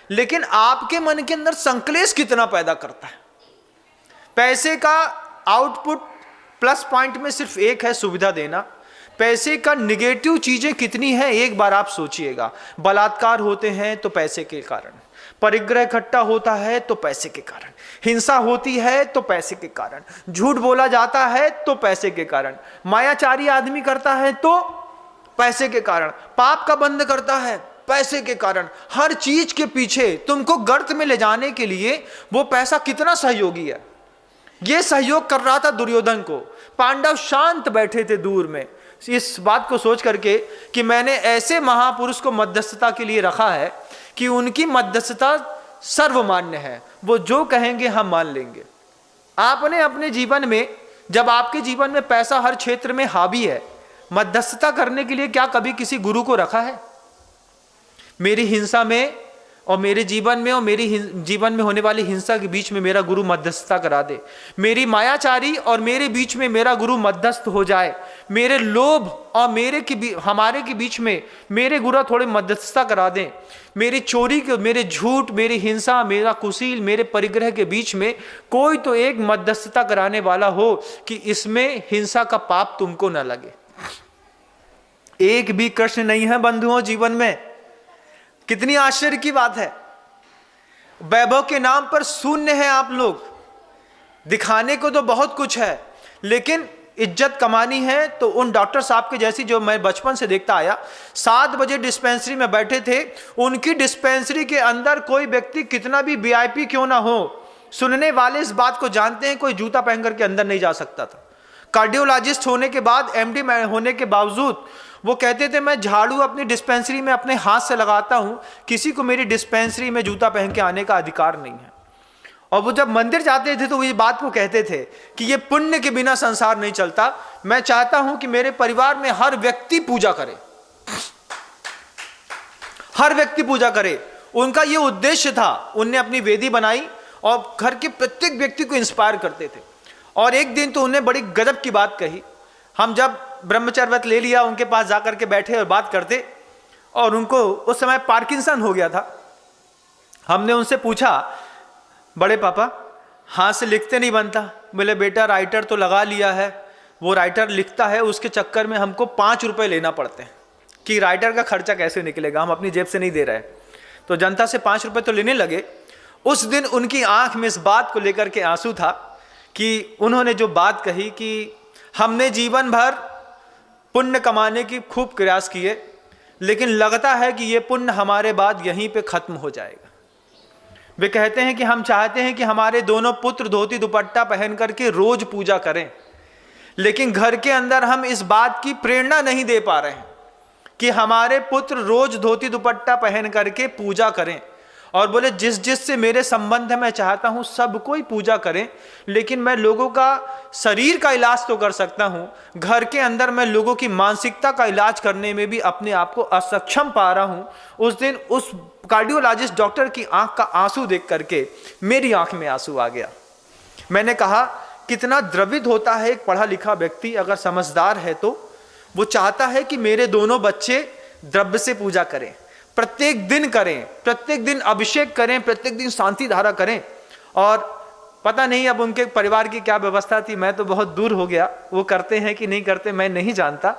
लेकिन आपके मन के अंदर संकलेश कितना पैदा करता है? पैसे का आउटपुट प्लस पॉइंट में सिर्फ एक है, सुविधा देना। पैसे का निगेटिव चीजें कितनी है एक बार आप सोचिएगा। बलात्कार होते हैं तो पैसे के कारण, परिग्रह इकट्ठा होता है तो पैसे के कारण, हिंसा होती है तो पैसे के कारण, झूठ बोला जाता है तो पैसे के कारण, मायाचारी आदमी करता है तो पैसे के कारण, पाप का बंध करता है पैसे के कारण। हर चीज के पीछे तुमको गर्त में ले जाने के लिए वो पैसा कितना सहयोगी है। ये सहयोग कर रहा था दुर्योधन को। पांडव शांत बैठे थे दूर में, इस बात को सोच करके कि मैंने ऐसे महापुरुष को मध्यस्थता के लिए रखा है कि उनकी मध्यस्थता सर्वमान्य है, वो जो कहेंगे हम मान लेंगे। आपने अपने जीवन में, जब आपके जीवन में पैसा हर क्षेत्र में हावी है, मध्यस्थता करने के लिए क्या कभी किसी गुरु को रखा है? मेरी हिंसा में और मेरे जीवन में और मेरी जीवन में होने वाली हिंसा के बीच में मेरा गुरु मध्यस्थता करा दे। मेरी मायाचारी और मेरे बीच में मेरा गुरु मध्यस्थ हो जाए। मेरे लोभ और हमारे के बीच में मेरे गुरु थोड़े मध्यस्थता करा दें। मेरी चोरी के, मेरे झूठ, मेरी हिंसा, मेरा कुशील, मेरे परिग्रह के बीच में कोई तो एक मध्यस्थता कराने वाला हो कि इसमें हिंसा का पाप तुमको न लगे। एक भी कृष्ण नहीं है बंधुओं जीवन में। कितनी आश्चर्य की बात है। वैभव के नाम पर शून्य है आप लोग। दिखाने को तो बहुत कुछ है, लेकिन इज्जत कमानी है तो उन डॉक्टर साहब के जैसी जो मैं बचपन से देखता आया, 7 बजे डिस्पेंसरी में बैठे थे। उनकी डिस्पेंसरी के अंदर कोई व्यक्ति कितना भी वीआईपी क्यों ना हो, सुनने वाले इस बात को जानते हैं, कोई जूता पहन करके अंदर नहीं जा सकता था। कार्डियोलॉजिस्ट होने के बाद, एमडी होने के बावजूद वो कहते थे मैं झाड़ू अपनी डिस्पेंसरी में अपने हाथ से लगाता हूं, किसी को मेरी डिस्पेंसरी में जूता पहन के आने का अधिकार नहीं है। और वो जब मंदिर जाते थे तो वो ये बात को कहते थे कि ये पुण्य के बिना संसार नहीं चलता। मैं चाहता हूं कि मेरे परिवार में हर व्यक्ति पूजा करे, हर व्यक्ति पूजा करे। उनका ये उद्देश्य था। उनने अपनी वेदी बनाई और घर के प्रत्येक व्यक्ति को इंस्पायर करते थे। और एक दिन तो उन्हें बड़ी गजब की बात कही। हम जब ब्रह्मचर्य व्रत ले लिया, उनके पास जाकर के बैठे और बात करते, और उनको उस समय पार्किंसन हो गया था। हमने उनसे पूछा, बड़े पापा हाथ से लिखते नहीं बनता? बोले बेटा राइटर तो लगा लिया है, वो राइटर लिखता है, उसके चक्कर में हमको 5 रुपये लेना पड़ते हैं कि राइटर का खर्चा कैसे निकलेगा, हम अपनी जेब से नहीं दे रहे। तो जनता से 5 रुपये तो लेने लगे। उस दिन उनकी आंख में इस बात को लेकर के आंसू था कि उन्होंने जो बात कही कि हमने जीवन भर पुण्य कमाने की खूब प्रयास किए, लेकिन लगता है कि ये पुण्य हमारे बाद यहीं पे खत्म हो जाएगा। वे कहते हैं कि हम चाहते हैं कि हमारे दोनों पुत्र धोती दुपट्टा पहन करके रोज पूजा करें, लेकिन घर के अंदर हम इस बात की प्रेरणा नहीं दे पा रहे हैं कि हमारे पुत्र रोज धोती दुपट्टा पहन करके पूजा करें। और बोले जिस जिस से मेरे संबंध है मैं चाहता हूं सब कोई पूजा करें, लेकिन मैं लोगों का शरीर का इलाज तो कर सकता हूं, घर के अंदर मैं लोगों की मानसिकता का इलाज करने में भी अपने आप को असक्षम पा रहा हूं। उस दिन उस कार्डियोलॉजिस्ट डॉक्टर की आंख का आंसू देख करके मेरी आंख में आंसू आ गया। मैंने कहा कितना द्रवित होता है एक पढ़ा लिखा व्यक्ति, अगर समझदार है तो वो चाहता है कि मेरे दोनों बच्चे द्रव्य से पूजा करें, प्रत्येक दिन करें, प्रत्येक दिन अभिषेक करें, प्रत्येक दिन शांति धारा करें। और पता नहीं अब उनके परिवार की क्या व्यवस्था थी, मैं तो बहुत दूर हो गया, वो करते हैं कि नहीं करते मैं नहीं जानता,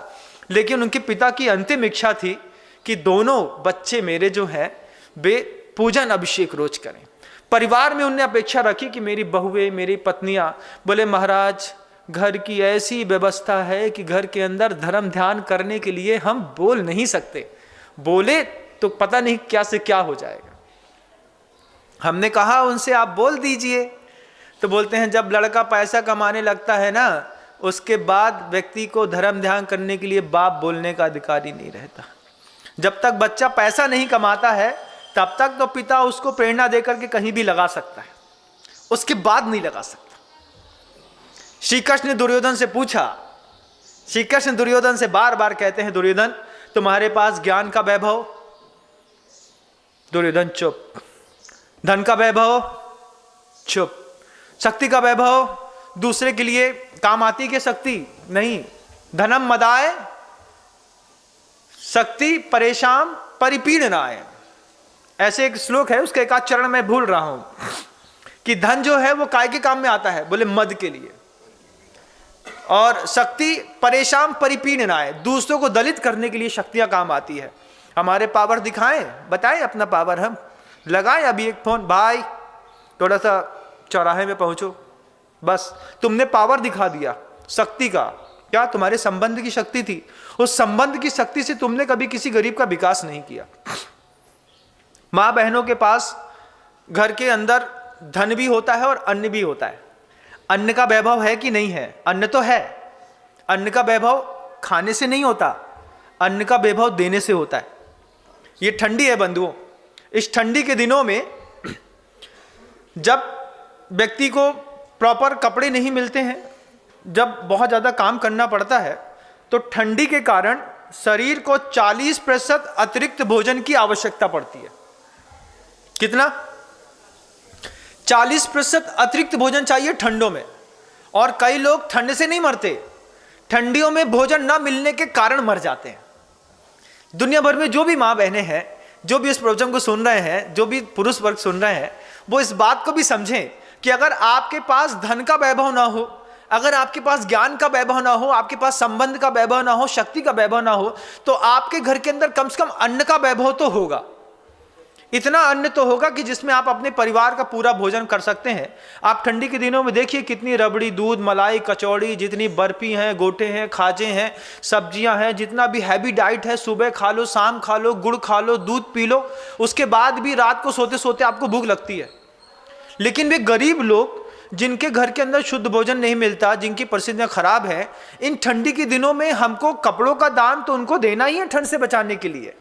लेकिन उनके पिता की अंतिम इच्छा थी कि दोनों बच्चे मेरे जो हैं वे पूजन अभिषेक रोज करें। परिवार में उन्होंने अपेक्षा रखी कि मेरी बहुएं, मेरी पत्नियां, बोले महाराज घर की ऐसी व्यवस्था है कि घर के अंदर धर्म ध्यान करने के लिए हम बोल नहीं सकते, बोले तो पता नहीं क्या से क्या हो जाएगा। हमने कहा उनसे आप बोल दीजिए, तो बोलते हैं जब लड़का पैसा कमाने लगता है ना, उसके बाद व्यक्ति को धर्म ध्यान करने के लिए बाप बोलने का अधिकार ही नहीं रहता। जब तक बच्चा पैसा नहीं कमाता है तब तक तो पिता उसको प्रेरणा देकर के कहीं भी लगा सकता है, उसके बाद नहीं लगा सकता। श्री कृष्ण ने दुर्योधन से पूछा, श्री कृष्ण दुर्योधन से बार बार कहते हैं दुर्योधन तुम्हारे पास ज्ञान का वैभव, दुर्योधन चुप, धन का वैभव चुप, शक्ति का वैभव दूसरे के लिए काम आती के शक्ति नहीं, धनम मदाय शक्ति परेशान परिपीड़नाय, ऐसे एक श्लोक है, उसका एक आध चरण मैं भूल रहा हूं कि धन जो है वो काय के काम में आता है, बोले मद के लिए, और शक्ति परेशान परिपीड़नाय, दूसरों को दलित करने के लिए शक्तियां काम आती है। हमारे पावर दिखाएं, बताएं अपना पावर, हम लगाएं अभी एक फोन, भाई थोड़ा सा चौराहे में पहुंचो, बस तुमने पावर दिखा दिया शक्ति का। क्या तुम्हारे संबंध की शक्ति थी? उस संबंध की शक्ति से तुमने कभी किसी गरीब का विकास नहीं किया। माँ बहनों के पास घर के अंदर धन भी होता है और अन्न भी होता है। अन्न का वैभव है कि नहीं है? अन्न तो है। अन्न का वैभव खाने से नहीं होता, अन्न का वैभव देने से होता है। ये ठंडी है बंधुओं, इस ठंडी के दिनों में जब व्यक्ति को प्रॉपर कपड़े नहीं मिलते हैं, जब बहुत ज़्यादा काम करना पड़ता है, तो ठंडी के कारण शरीर को 40% अतिरिक्त भोजन की आवश्यकता पड़ती है। कितना? 40% अतिरिक्त भोजन चाहिए ठंडों में। और कई लोग ठंड से नहीं मरते, ठंडियों में भोजन न मिलने के कारण मर जाते हैं। दुनिया भर में जो भी माँ बहनें हैं, जो भी इस प्रवचन को सुन रहे हैं, जो भी पुरुष वर्ग सुन रहे हैं, वो इस बात को भी समझें कि अगर आपके पास धन का वैभव ना हो, अगर आपके पास ज्ञान का वैभव ना हो, आपके पास संबंध का वैभव ना हो, शक्ति का वैभव ना हो, तो आपके घर के अंदर कम से कम अन्न का वैभव तो होगा। इतना अन्न तो होगा कि जिसमें आप अपने परिवार का पूरा भोजन कर सकते हैं। आप ठंडी के दिनों में देखिए कितनी रबड़ी, दूध, मलाई, कचौड़ी, जितनी बर्फी हैं, गोटे हैं, खाजे हैं, सब्जियां हैं, जितना भी हैवी डाइट है, सुबह खा लो, शाम खा लो, गुड़ खा लो, दूध पी लो, उसके बाद भी रात को सोते सोते आपको भूख लगती है। लेकिन वे गरीब लोग जिनके घर के अंदर शुद्ध भोजन नहीं मिलता, जिनकी परिस्थितियां खराब हैं, इन ठंडी के दिनों में हमको कपड़ों का दान तो उनको देना ही है ठंड से बचाने के लिए।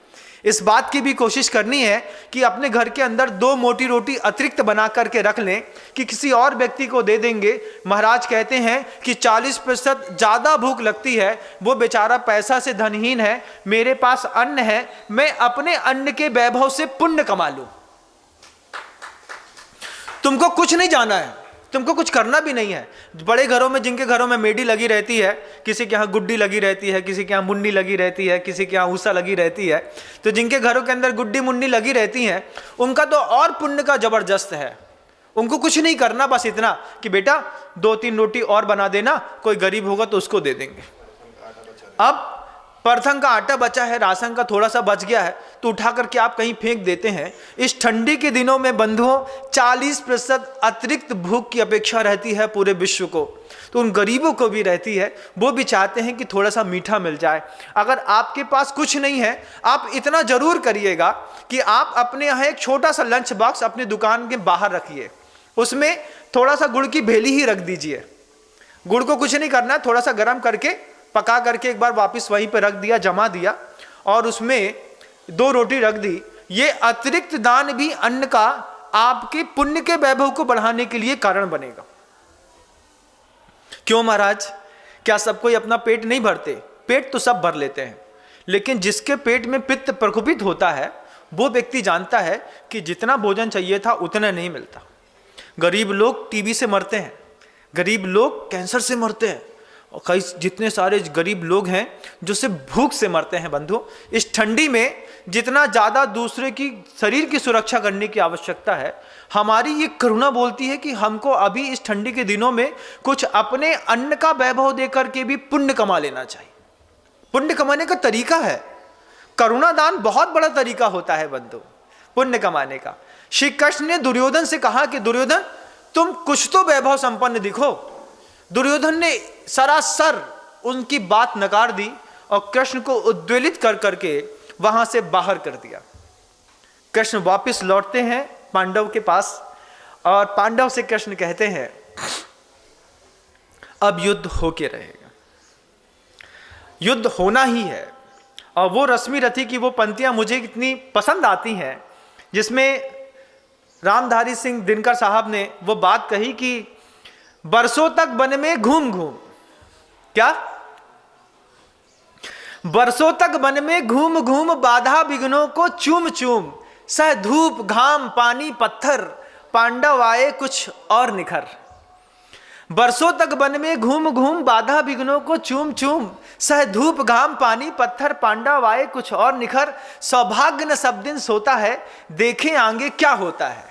इस बात की भी कोशिश करनी है कि अपने घर के अंदर 2 मोटी रोटी अतिरिक्त बना करके रख लें कि किसी और व्यक्ति को दे देंगे। महाराज कहते हैं कि 40% ज़्यादा भूख लगती है, वो बेचारा पैसा से धनहीन है, मेरे पास अन्न है, मैं अपने अन्न के वैभव से पुण्य कमा लूं। तुमको कुछ नहीं जाना है, तुमको कुछ करना भी नहीं है। बड़े घरों में, जिनके घरों में मेडी लगी रहती है, किसी के यहाँ गुड्डी लगी रहती है, किसी के यहाँ मुन्नी लगी रहती है, किसी के यहाँ ऊसा लगी रहती है, तो जिनके घरों के अंदर गुड्डी मुन्नी लगी रहती हैं उनका तो और पुण्य का जबरदस्त है। उनको कुछ नहीं करना, बस इतना कि बेटा 2-3 रोटी और बना देना, कोई गरीब होगा तो उसको दे देंगे। अब परथन का आटा बचा है, राशन का थोड़ा सा बच गया है, तो उठा करके आप कहीं फेंक देते हैं। इस ठंडी के दिनों में बंधुओं 40% अतिरिक्त भूख की अपेक्षा रहती है पूरे विश्व को, तो उन गरीबों को भी रहती है। वो भी चाहते हैं कि थोड़ा सा मीठा मिल जाए। अगर आपके पास कुछ नहीं है, आप इतना जरूर करिएगा कि आप अपने यहाँ एक छोटा सा लंच बॉक्स अपनी दुकान के बाहर रखिए, उसमें थोड़ा सा गुड़ की भेली ही रख दीजिए। गुड़ को कुछ नहीं करना, थोड़ा सा गर्म करके पका करके एक बार वापस वहीं पे रख दिया, जमा दिया, और उसमें 2 रोटी रख दी। ये अतिरिक्त दान भी अन्न का आपके पुण्य के वैभव को बढ़ाने के लिए कारण बनेगा। क्यों महाराज, क्या सब कोई अपना पेट नहीं भरते? पेट तो सब भर लेते हैं, लेकिन जिसके पेट में पित्त प्रकोपित होता है वो व्यक्ति जानता है कि जितना भोजन चाहिए था उतना नहीं मिलता। गरीब लोग टीबी से मरते हैं, गरीब लोग कैंसर से मरते हैं, और कई जितने सारे गरीब लोग हैं जो सिर्फ भूख से मरते हैं। बंधु, इस ठंडी में जितना ज़्यादा दूसरे की शरीर की सुरक्षा करने की आवश्यकता है, हमारी ये करुणा बोलती है कि हमको अभी इस ठंडी के दिनों में कुछ अपने अन्न का वैभव देकर के भी पुण्य कमा लेना चाहिए। पुण्य कमाने का तरीका है, करुणा दान बहुत बड़ा तरीका होता है बंधु पुण्य कमाने का। श्री कृष्ण ने दुर्योधन से कहा कि दुर्योधन तुम कुछ तो वैभव संपन्न दिखो। दुर्योधन ने सरासर उनकी बात नकार दी और कृष्ण को उद्वेलित कर करके वहां से बाहर कर दिया। कृष्ण वापस लौटते हैं पांडव के पास, और पांडव से कृष्ण कहते हैं अब युद्ध होके रहेगा, युद्ध होना ही है। और वो रश्मि रथी की वो पंक्तियां मुझे इतनी पसंद आती हैं, जिसमें रामधारी सिंह दिनकर साहब ने वो बात कही कि बरसों तक वन में घूम घूम, क्या बरसों तक वन में घूम घूम बाधा विघ्नों को चूम चूम, सह धूप घाम पानी पत्थर पांडव आए कुछ और निखर। बरसों तक वन में घूम घूम बाधा विघ्नों को चूम चूम, सह धूप घाम पानी पत्थर पांडव आए कुछ और निखर। सौभाग्य न सब दिन सोता है, देखें आगे क्या होता है।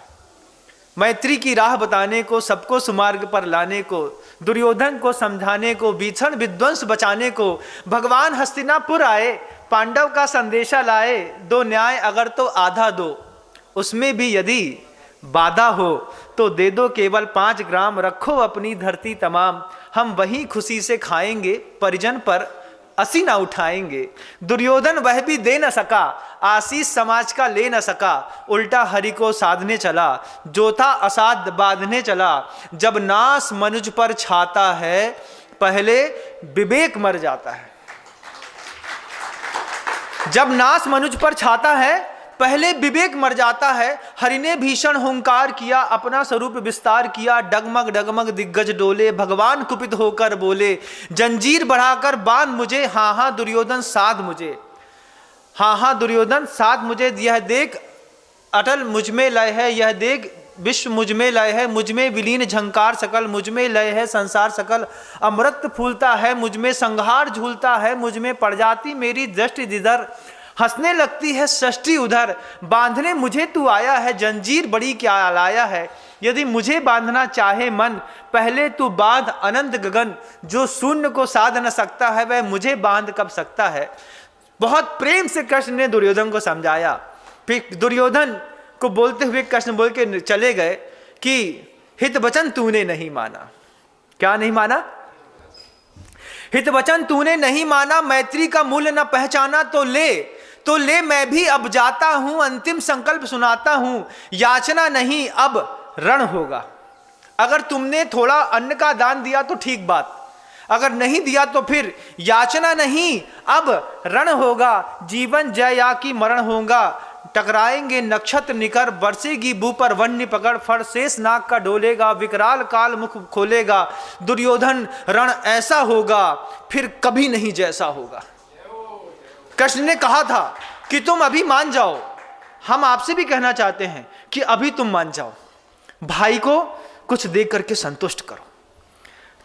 मैत्री की राह बताने को, सबको सुमार्ग पर लाने को, दुर्योधन को समझाने को, भीषण विध्वंस बचाने को भगवान हस्तिनापुर आए, पांडव का संदेशा लाए। दो न्याय अगर तो आधा दो, उसमें भी यदि बाधा हो तो दे दो केवल 5 ग्राम, रखो अपनी धरती तमाम, हम वही खुशी से खाएंगे, परिजन पर असी ना उठाएंगे। दुर्योधन वह भी दे न सका, आशीष समाज का ले न सका, उल्टा हरि को साधने चला, जो था असाध बांधने चला। जब नास मनुज पर छाता है, पहले विवेक मर जाता है। जब नास मनुज पर छाता है, पहले विवेक मर जाता है। हरि ने भीषण हुंकार किया, अपना स्वरूप विस्तार किया, डगमग डगमग दिग्गज डोले, भगवान कुपित होकर बोले, जंजीर बढ़ाकर बांध मुझे, हाँ हाँ दुर्योधन साध मुझे, हाँ हाँ दुर्योधन साध मुझे। यह देख अटल मुझमें लय है, यह देख विश्व मुझमें लय है, मुझमें विलीन झंकार सकल, मुझमें लय है संसार सकल। अमृत फूलता है मुझमें, संहार झूलता है मुझमें, पड़ जाती मेरी दृष्टि जिधर, हंसने लगती है सृष्टि उधर। बांधने मुझे तू आया है, जंजीर बड़ी क्या लाया है। यदि मुझे बांधना चाहे मन, पहले तू बांध अनंत गगन। जो शून्य को साध न सकता है, वह मुझे बांध कब सकता है। बहुत प्रेम से कृष्ण ने दुर्योधन को समझाया। फिर दुर्योधन को बोलते हुए कृष्ण बोल के चले गए कि हित वचन तूने नहीं माना। क्या नहीं माना? हित वचन तूने नहीं माना, मैत्री का मूल्य न पहचाना, तो ले मैं भी अब जाता हूं, अंतिम संकल्प सुनाता हूं, याचना नहीं अब रण होगा। अगर तुमने थोड़ा अन्न का दान दिया तो ठीक बात, अगर नहीं दिया तो फिर याचना नहीं अब रण होगा। जीवन जय या की मरण होगा, टकराएंगे नक्षत्र निकर, बरसेगी बू पर वन्य पकड़, फर शेष नाग का डोलेगा, विकराल काल मुख खोलेगा। दुर्योधन रण ऐसा होगा फिर कभी नहीं जैसा होगा। कृष्ण ने कहा था कि तुम अभी मान जाओ, हम आपसे भी कहना चाहते हैं कि अभी तुम मान जाओ। भाई को कुछ दे करके संतुष्ट करो।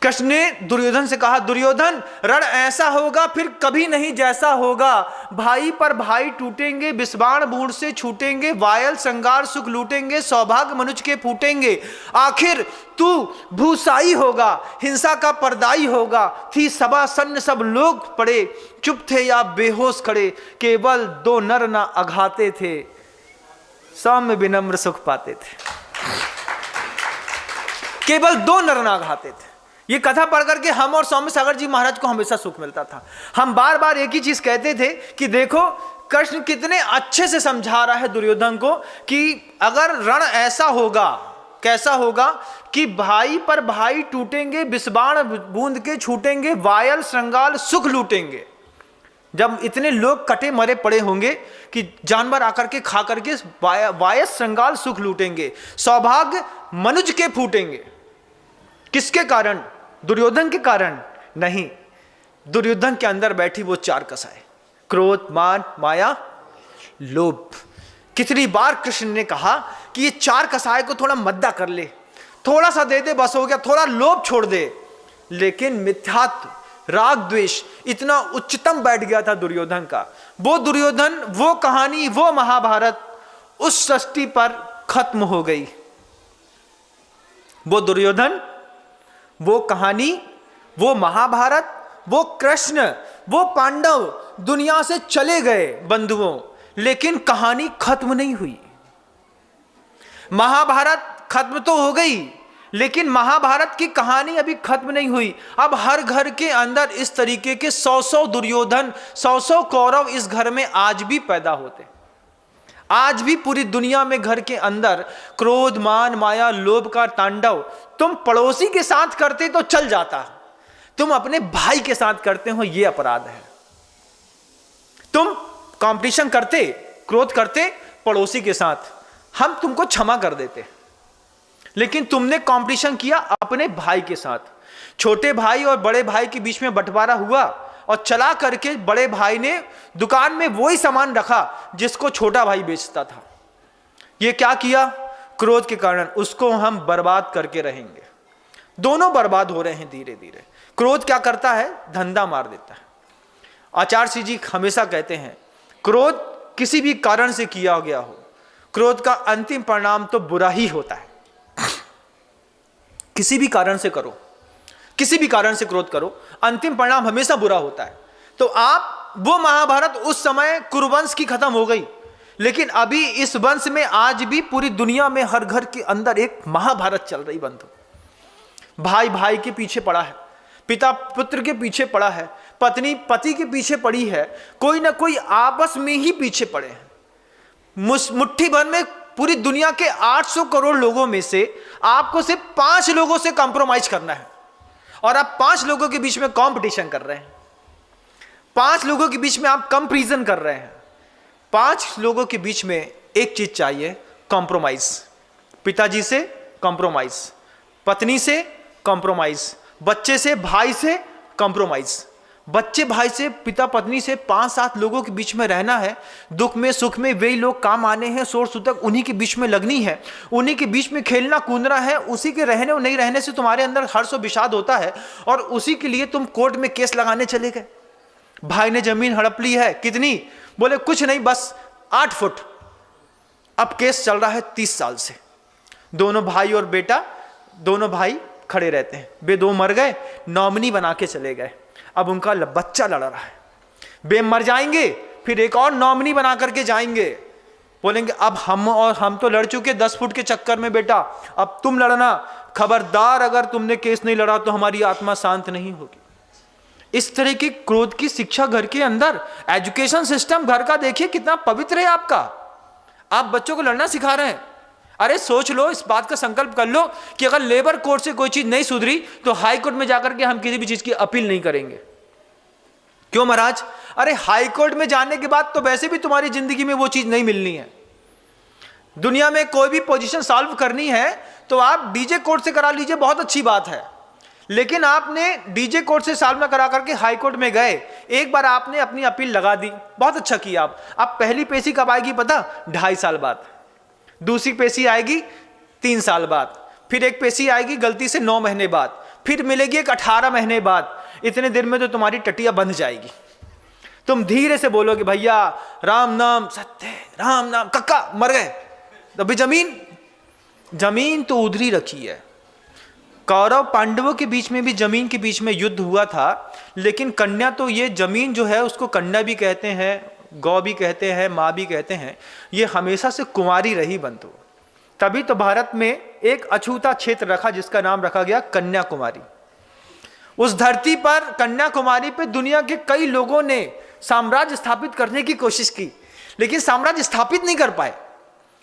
कृष्ण ने दुर्योधन से कहा, दुर्योधन रण ऐसा होगा फिर कभी नहीं जैसा होगा, भाई पर भाई टूटेंगे, विषबाण बूढ़ से छूटेंगे, वायल श्रृंगार सुख लूटेंगे, सौभाग्य मनुष्य के फूटेंगे, आखिर तू भूसाई होगा, हिंसा का परदाई होगा। थी सभा सन्न सब लोग पड़े, चुप थे या बेहोश खड़े, केवल दो नर ना अघाते थे, सौम्य विनम्र सुख पाते थे। केवल दो नर ना अघाते थे। ये कथा पढ़ करके हम और सौम्य सागर जी महाराज को हमेशा सुख मिलता था। हम बार बार एक ही चीज कहते थे कि देखो कृष्ण कितने अच्छे से समझा रहा है दुर्योधन को कि अगर रण ऐसा होगा, कैसा होगा कि भाई पर भाई टूटेंगे, विषबाण बूंद के छूटेंगे, वायल श्रृंगार सुख लूटेंगे। जब इतने लोग कटे मरे पड़े होंगे कि जानवर आकर के खा करके वायल श्रृंगार सुख लूटेंगे, सौभाग्य मनुज के फूटेंगे। किसके कारण? दुर्योधन के कारण नहीं, दुर्योधन के अंदर बैठी वो चार कसाई, क्रोध, मान, माया, लोभ। कितनी बार कृष्ण ने कहा कि ये चार कसाई को थोड़ा मद्दा कर ले, थोड़ा सा दे दे बस हो गया, थोड़ा लोभ छोड़ दे। लेकिन मिथ्यात्व, राग, द्वेष इतना उच्चतम बैठ गया था दुर्योधन का। वो दुर्योधन, वो कहानी, वो महाभारत उस सृष्टि पर खत्म हो गई। वो दुर्योधन, वो कहानी, वो महाभारत, वो कृष्ण, वो पांडव दुनिया से चले गए बंधुओं, लेकिन कहानी खत्म नहीं हुई। महाभारत खत्म तो हो गई, लेकिन महाभारत की कहानी अभी खत्म नहीं हुई। अब हर घर के अंदर इस तरीके के 100 दुर्योधन, 100 कौरव इस घर में आज भी पैदा होते। आज भी पूरी दुनिया में घर के अंदर क्रोध, मान, माया, लोभ का तांडव तुम पड़ोसी के साथ करते तो चल जाता, तुम अपने भाई के साथ करते हो ये अपराध है। तुम कंपटीशन करते, क्रोध करते पड़ोसी के साथ, हम तुमको क्षमा कर देते, लेकिन तुमने कंपटीशन किया अपने भाई के साथ। छोटे भाई और बड़े भाई के बीच में बंटवारा हुआ और चला करके बड़े भाई ने दुकान में वही सामान रखा जिसको छोटा भाई बेचता था। ये क्या किया? क्रोध के कारण उसको हम बर्बाद करके रहेंगे। दोनों बर्बाद हो रहे हैं धीरे धीरे। क्रोध क्या करता है? धंधा मार देता है। आचार्य श्री जी हमेशा कहते हैं क्रोध किसी भी कारण से किया गया हो, क्रोध का अंतिम परिणाम तो बुरा ही होता है। किसी भी कारण से करो, किसी भी कारण से क्रोध करो, अंतिम परिणाम हमेशा बुरा होता है। तो आप वो महाभारत उस समय कुरुवंश की खत्म हो गई, लेकिन अभी इस वंश में आज भी पूरी दुनिया में हर घर के अंदर एक महाभारत चल रही बंधु। भाई भाई के पीछे पड़ा है, पिता पुत्र के पीछे पड़ा है, पत्नी पति के पीछे पड़ी है, कोई ना कोई आपस में ही पीछे पड़े हैं। मुट्ठी भर में पूरी दुनिया के 800 करोड़ लोगों में से आपको सिर्फ 5 लोगों से कॉम्प्रोमाइज करना है, और आप 5 लोगों के बीच में कंपटीशन कर रहे हैं। 5 लोगों के बीच में आप कंपैरिजन कर रहे हैं। 5 लोगों के बीच में एक चीज चाहिए, कॉम्प्रोमाइज। पिताजी से कॉम्प्रोमाइज, पत्नी से कॉम्प्रोमाइज, बच्चे से, भाई से कॉम्प्रोमाइज। बच्चे भाई से, पिता पत्नी से, 5-7 लोगों के बीच में रहना है। दुख में सुख में वही लोग काम आने हैं, सोर सुतक उन्हीं के बीच में लगनी है, उन्हीं के बीच में खेलना कूदना है। उसी के रहने और नहीं रहने से तुम्हारे अंदर हर्ष और विषाद होता है, और उसी के लिए तुम कोर्ट में केस लगाने चले गए। भाई ने जमीन हड़प ली है, कितनी? बोले कुछ नहीं, बस 8 फुट। अब केस चल रहा है 30 साल से। दोनों भाई और बेटा, दोनों भाई खड़े रहते हैं। वे 2 मर गए, नॉमिनी बना के चले गए। अब उनका बच्चा लड़ रहा है। वे मर जाएंगे, फिर एक और नॉमिनी बना करके जाएंगे। बोलेंगे अब हम तो लड़ चुके 10 फुट के चक्कर में, बेटा अब तुम लड़ना। खबरदार, अगर तुमने केस नहीं लड़ा तो हमारी आत्मा शांत नहीं होगी। इस तरह की क्रोध की शिक्षा घर के अंदर। एजुकेशन सिस्टम घर का देखिए कितना पवित्र है आपका। आप बच्चों को लड़ना सिखा रहे हैं। अरे सोच लो, इस बात का संकल्प कर लो कि अगर लेबर कोर्ट से कोई चीज नहीं सुधरी तो हाई कोर्ट में जाकर के हम किसी भी चीज की अपील नहीं करेंगे। क्यों महाराज? अरे हाई कोर्ट में जाने के बाद तो वैसे भी तुम्हारी जिंदगी में वो चीज नहीं मिलनी है। दुनिया में कोई भी पोजीशन सॉल्व करनी है तो आप डीजे कोर्ट से करा लीजिए, बहुत अच्छी बात है। लेकिन आपने डीजे कोर्ट से सॉल्व न करा करके हाई कोर्ट में गए, एक बार आपने अपनी अपील लगा दी, बहुत अच्छा किया। आप अब पहली पेशी कब आएगी पता? 2.5 साल बाद। दूसरी पेशी आएगी 3 साल बाद, फिर एक पेशी आएगी गलती से 9 महीने बाद, फिर मिलेगी एक 18 महीने बाद। इतने दिन में तो तुम्हारी टटिया बंध जाएगी। तुम धीरे से बोलोगे भैया राम नाम सत्य, राम नाम, कक्का मर गए। अभी जमीन तो उधरी रखी है। कौरव पांडवों के बीच में भी जमीन के बीच में युद्ध हुआ था, लेकिन कन्या तो, ये जमीन जो है उसको कन्या भी कहते हैं, गौ भी कहते हैं, माँ भी कहते हैं, ये हमेशा से कुंवारी रही बंधु। तभी तो भारत में एक अछूता क्षेत्र रखा जिसका नाम रखा गया कन्याकुमारी। उस धरती पर कन्याकुमारी पे दुनिया के कई लोगों ने साम्राज्य स्थापित करने की कोशिश की, लेकिन साम्राज्य स्थापित नहीं कर पाए।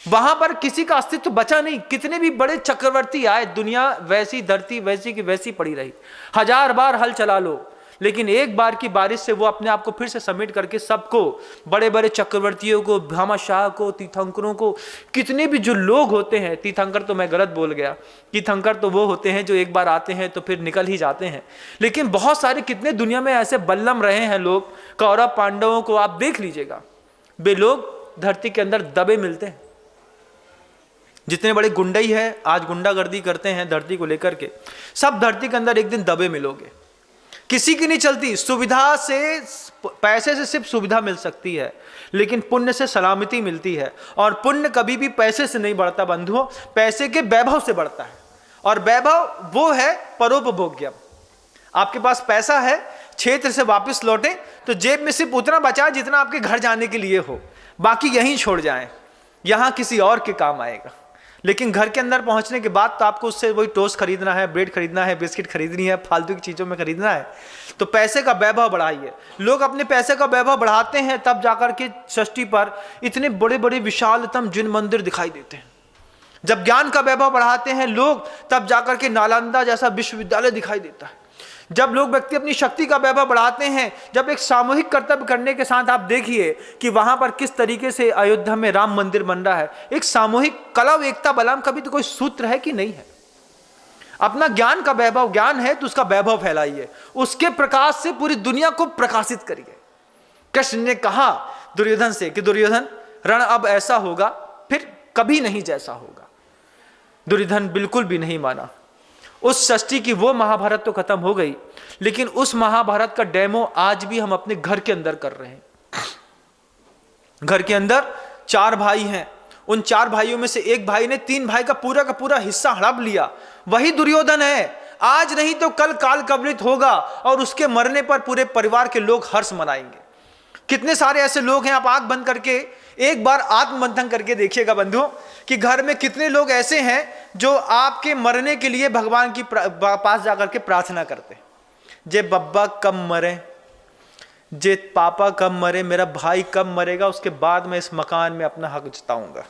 वहां पर किसी का अस्तित्व बचा नहीं। कितने भी बड़े चक्रवर्ती आए, दुनिया वैसी, धरती वैसी की वैसी पड़ी रही। 1000 बार हल चला लो, लेकिन एक बार की बारिश से वो अपने आप को फिर से समेट करके सबको, बड़े बड़े चक्रवर्तियों को, भामाशाह को, तीर्थंकरों को, कितने भी जो लोग होते हैं, तीर्थंकर तो मैं गलत बोल गया, तीर्थंकर तो वो होते हैं जो एक बार आते हैं तो फिर निकल ही जाते हैं, लेकिन बहुत सारे कितने दुनिया में ऐसे बल्लम रहे हैं लोग, कौरव पांडवों को आप देख लीजिएगा, वे लोग धरती के अंदर दबे मिलते हैं। जितने बड़े गुंडई है आज गुंडागर्दी करते हैं धरती को लेकर के, सब धरती के अंदर एक दिन दबे मिलोगे। किसी की नहीं चलती। सुविधा से, पैसे से सिर्फ सुविधा मिल सकती है, लेकिन पुण्य से सलामती मिलती है। और पुण्य कभी भी पैसे से नहीं बढ़ता बंधुओं, पैसे के वैभव से बढ़ता है। और वैभव वो है परोपभोग्य। आपके पास पैसा है, क्षेत्र से वापस लौटे तो जेब में सिर्फ उतना बचा जितना आपके घर जाने के लिए हो, बाकी यहीं छोड़ जाएं, यहां किसी और के काम आएगा। लेकिन घर के अंदर पहुंचने के बाद तो आपको उससे वही टोस्ट खरीदना है, ब्रेड खरीदना है, बिस्किट खरीदनी है, फालतू की चीज़ों में खरीदना है। तो पैसे का वैभव बढ़ाइए। लोग अपने पैसे का वैभव बढ़ाते हैं, तब जाकर के षष्ठी पर इतने बड़े बड़े विशालतम जिन मंदिर दिखाई देते हैं। जब ज्ञान का वैभव बढ़ाते हैं लोग, तब जाकर के नालंदा जैसा विश्वविद्यालय दिखाई देता है। जब लोग व्यक्ति अपनी शक्ति का वैभव बढ़ाते हैं, जब एक सामूहिक कर्तव्य करने के साथ आप देखिए कि वहां पर किस तरीके से अयोध्या में राम मंदिर बन रहा है, एक सामूहिक कलव एकता बलम, कभी तो कोई सूत्र है कि नहीं है। अपना ज्ञान का वैभव, ज्ञान है तो उसका वैभव फैलाइए, उसके प्रकाश से पूरी दुनिया को प्रकाशित करिए। कृष्ण ने कहा दुर्योधन से कि दुर्योधन रण अब ऐसा होगा फिर कभी नहीं जैसा होगा। दुर्योधन बिल्कुल भी नहीं माना। उस षष्ठी की वो महाभारत तो खत्म हो गई, लेकिन उस महाभारत का डेमो आज भी हम अपने घर के अंदर कर रहे हैं। घर के अंदर 4 भाई हैं, उन 4 भाइयों में से एक भाई ने 3 भाई का पूरा हिस्सा हड़प लिया, वही दुर्योधन है। आज नहीं तो कल काल कवलित होगा और उसके मरने पर पूरे परिवार के लोग हर्ष मनाएंगे। कितने सारे ऐसे लोग हैं, आप आंख बंद करके एक बार आत्ममंथन करके देखिएगा बंधुओं कि घर में कितने लोग ऐसे हैं जो आपके मरने के लिए भगवान की पास जाकर के प्रार्थना करते हैं। जे बब्बा कब मरे, जे पापा कब मरे, मेरा भाई कब मरेगा, उसके बाद मैं इस मकान में अपना हक जताऊंगा।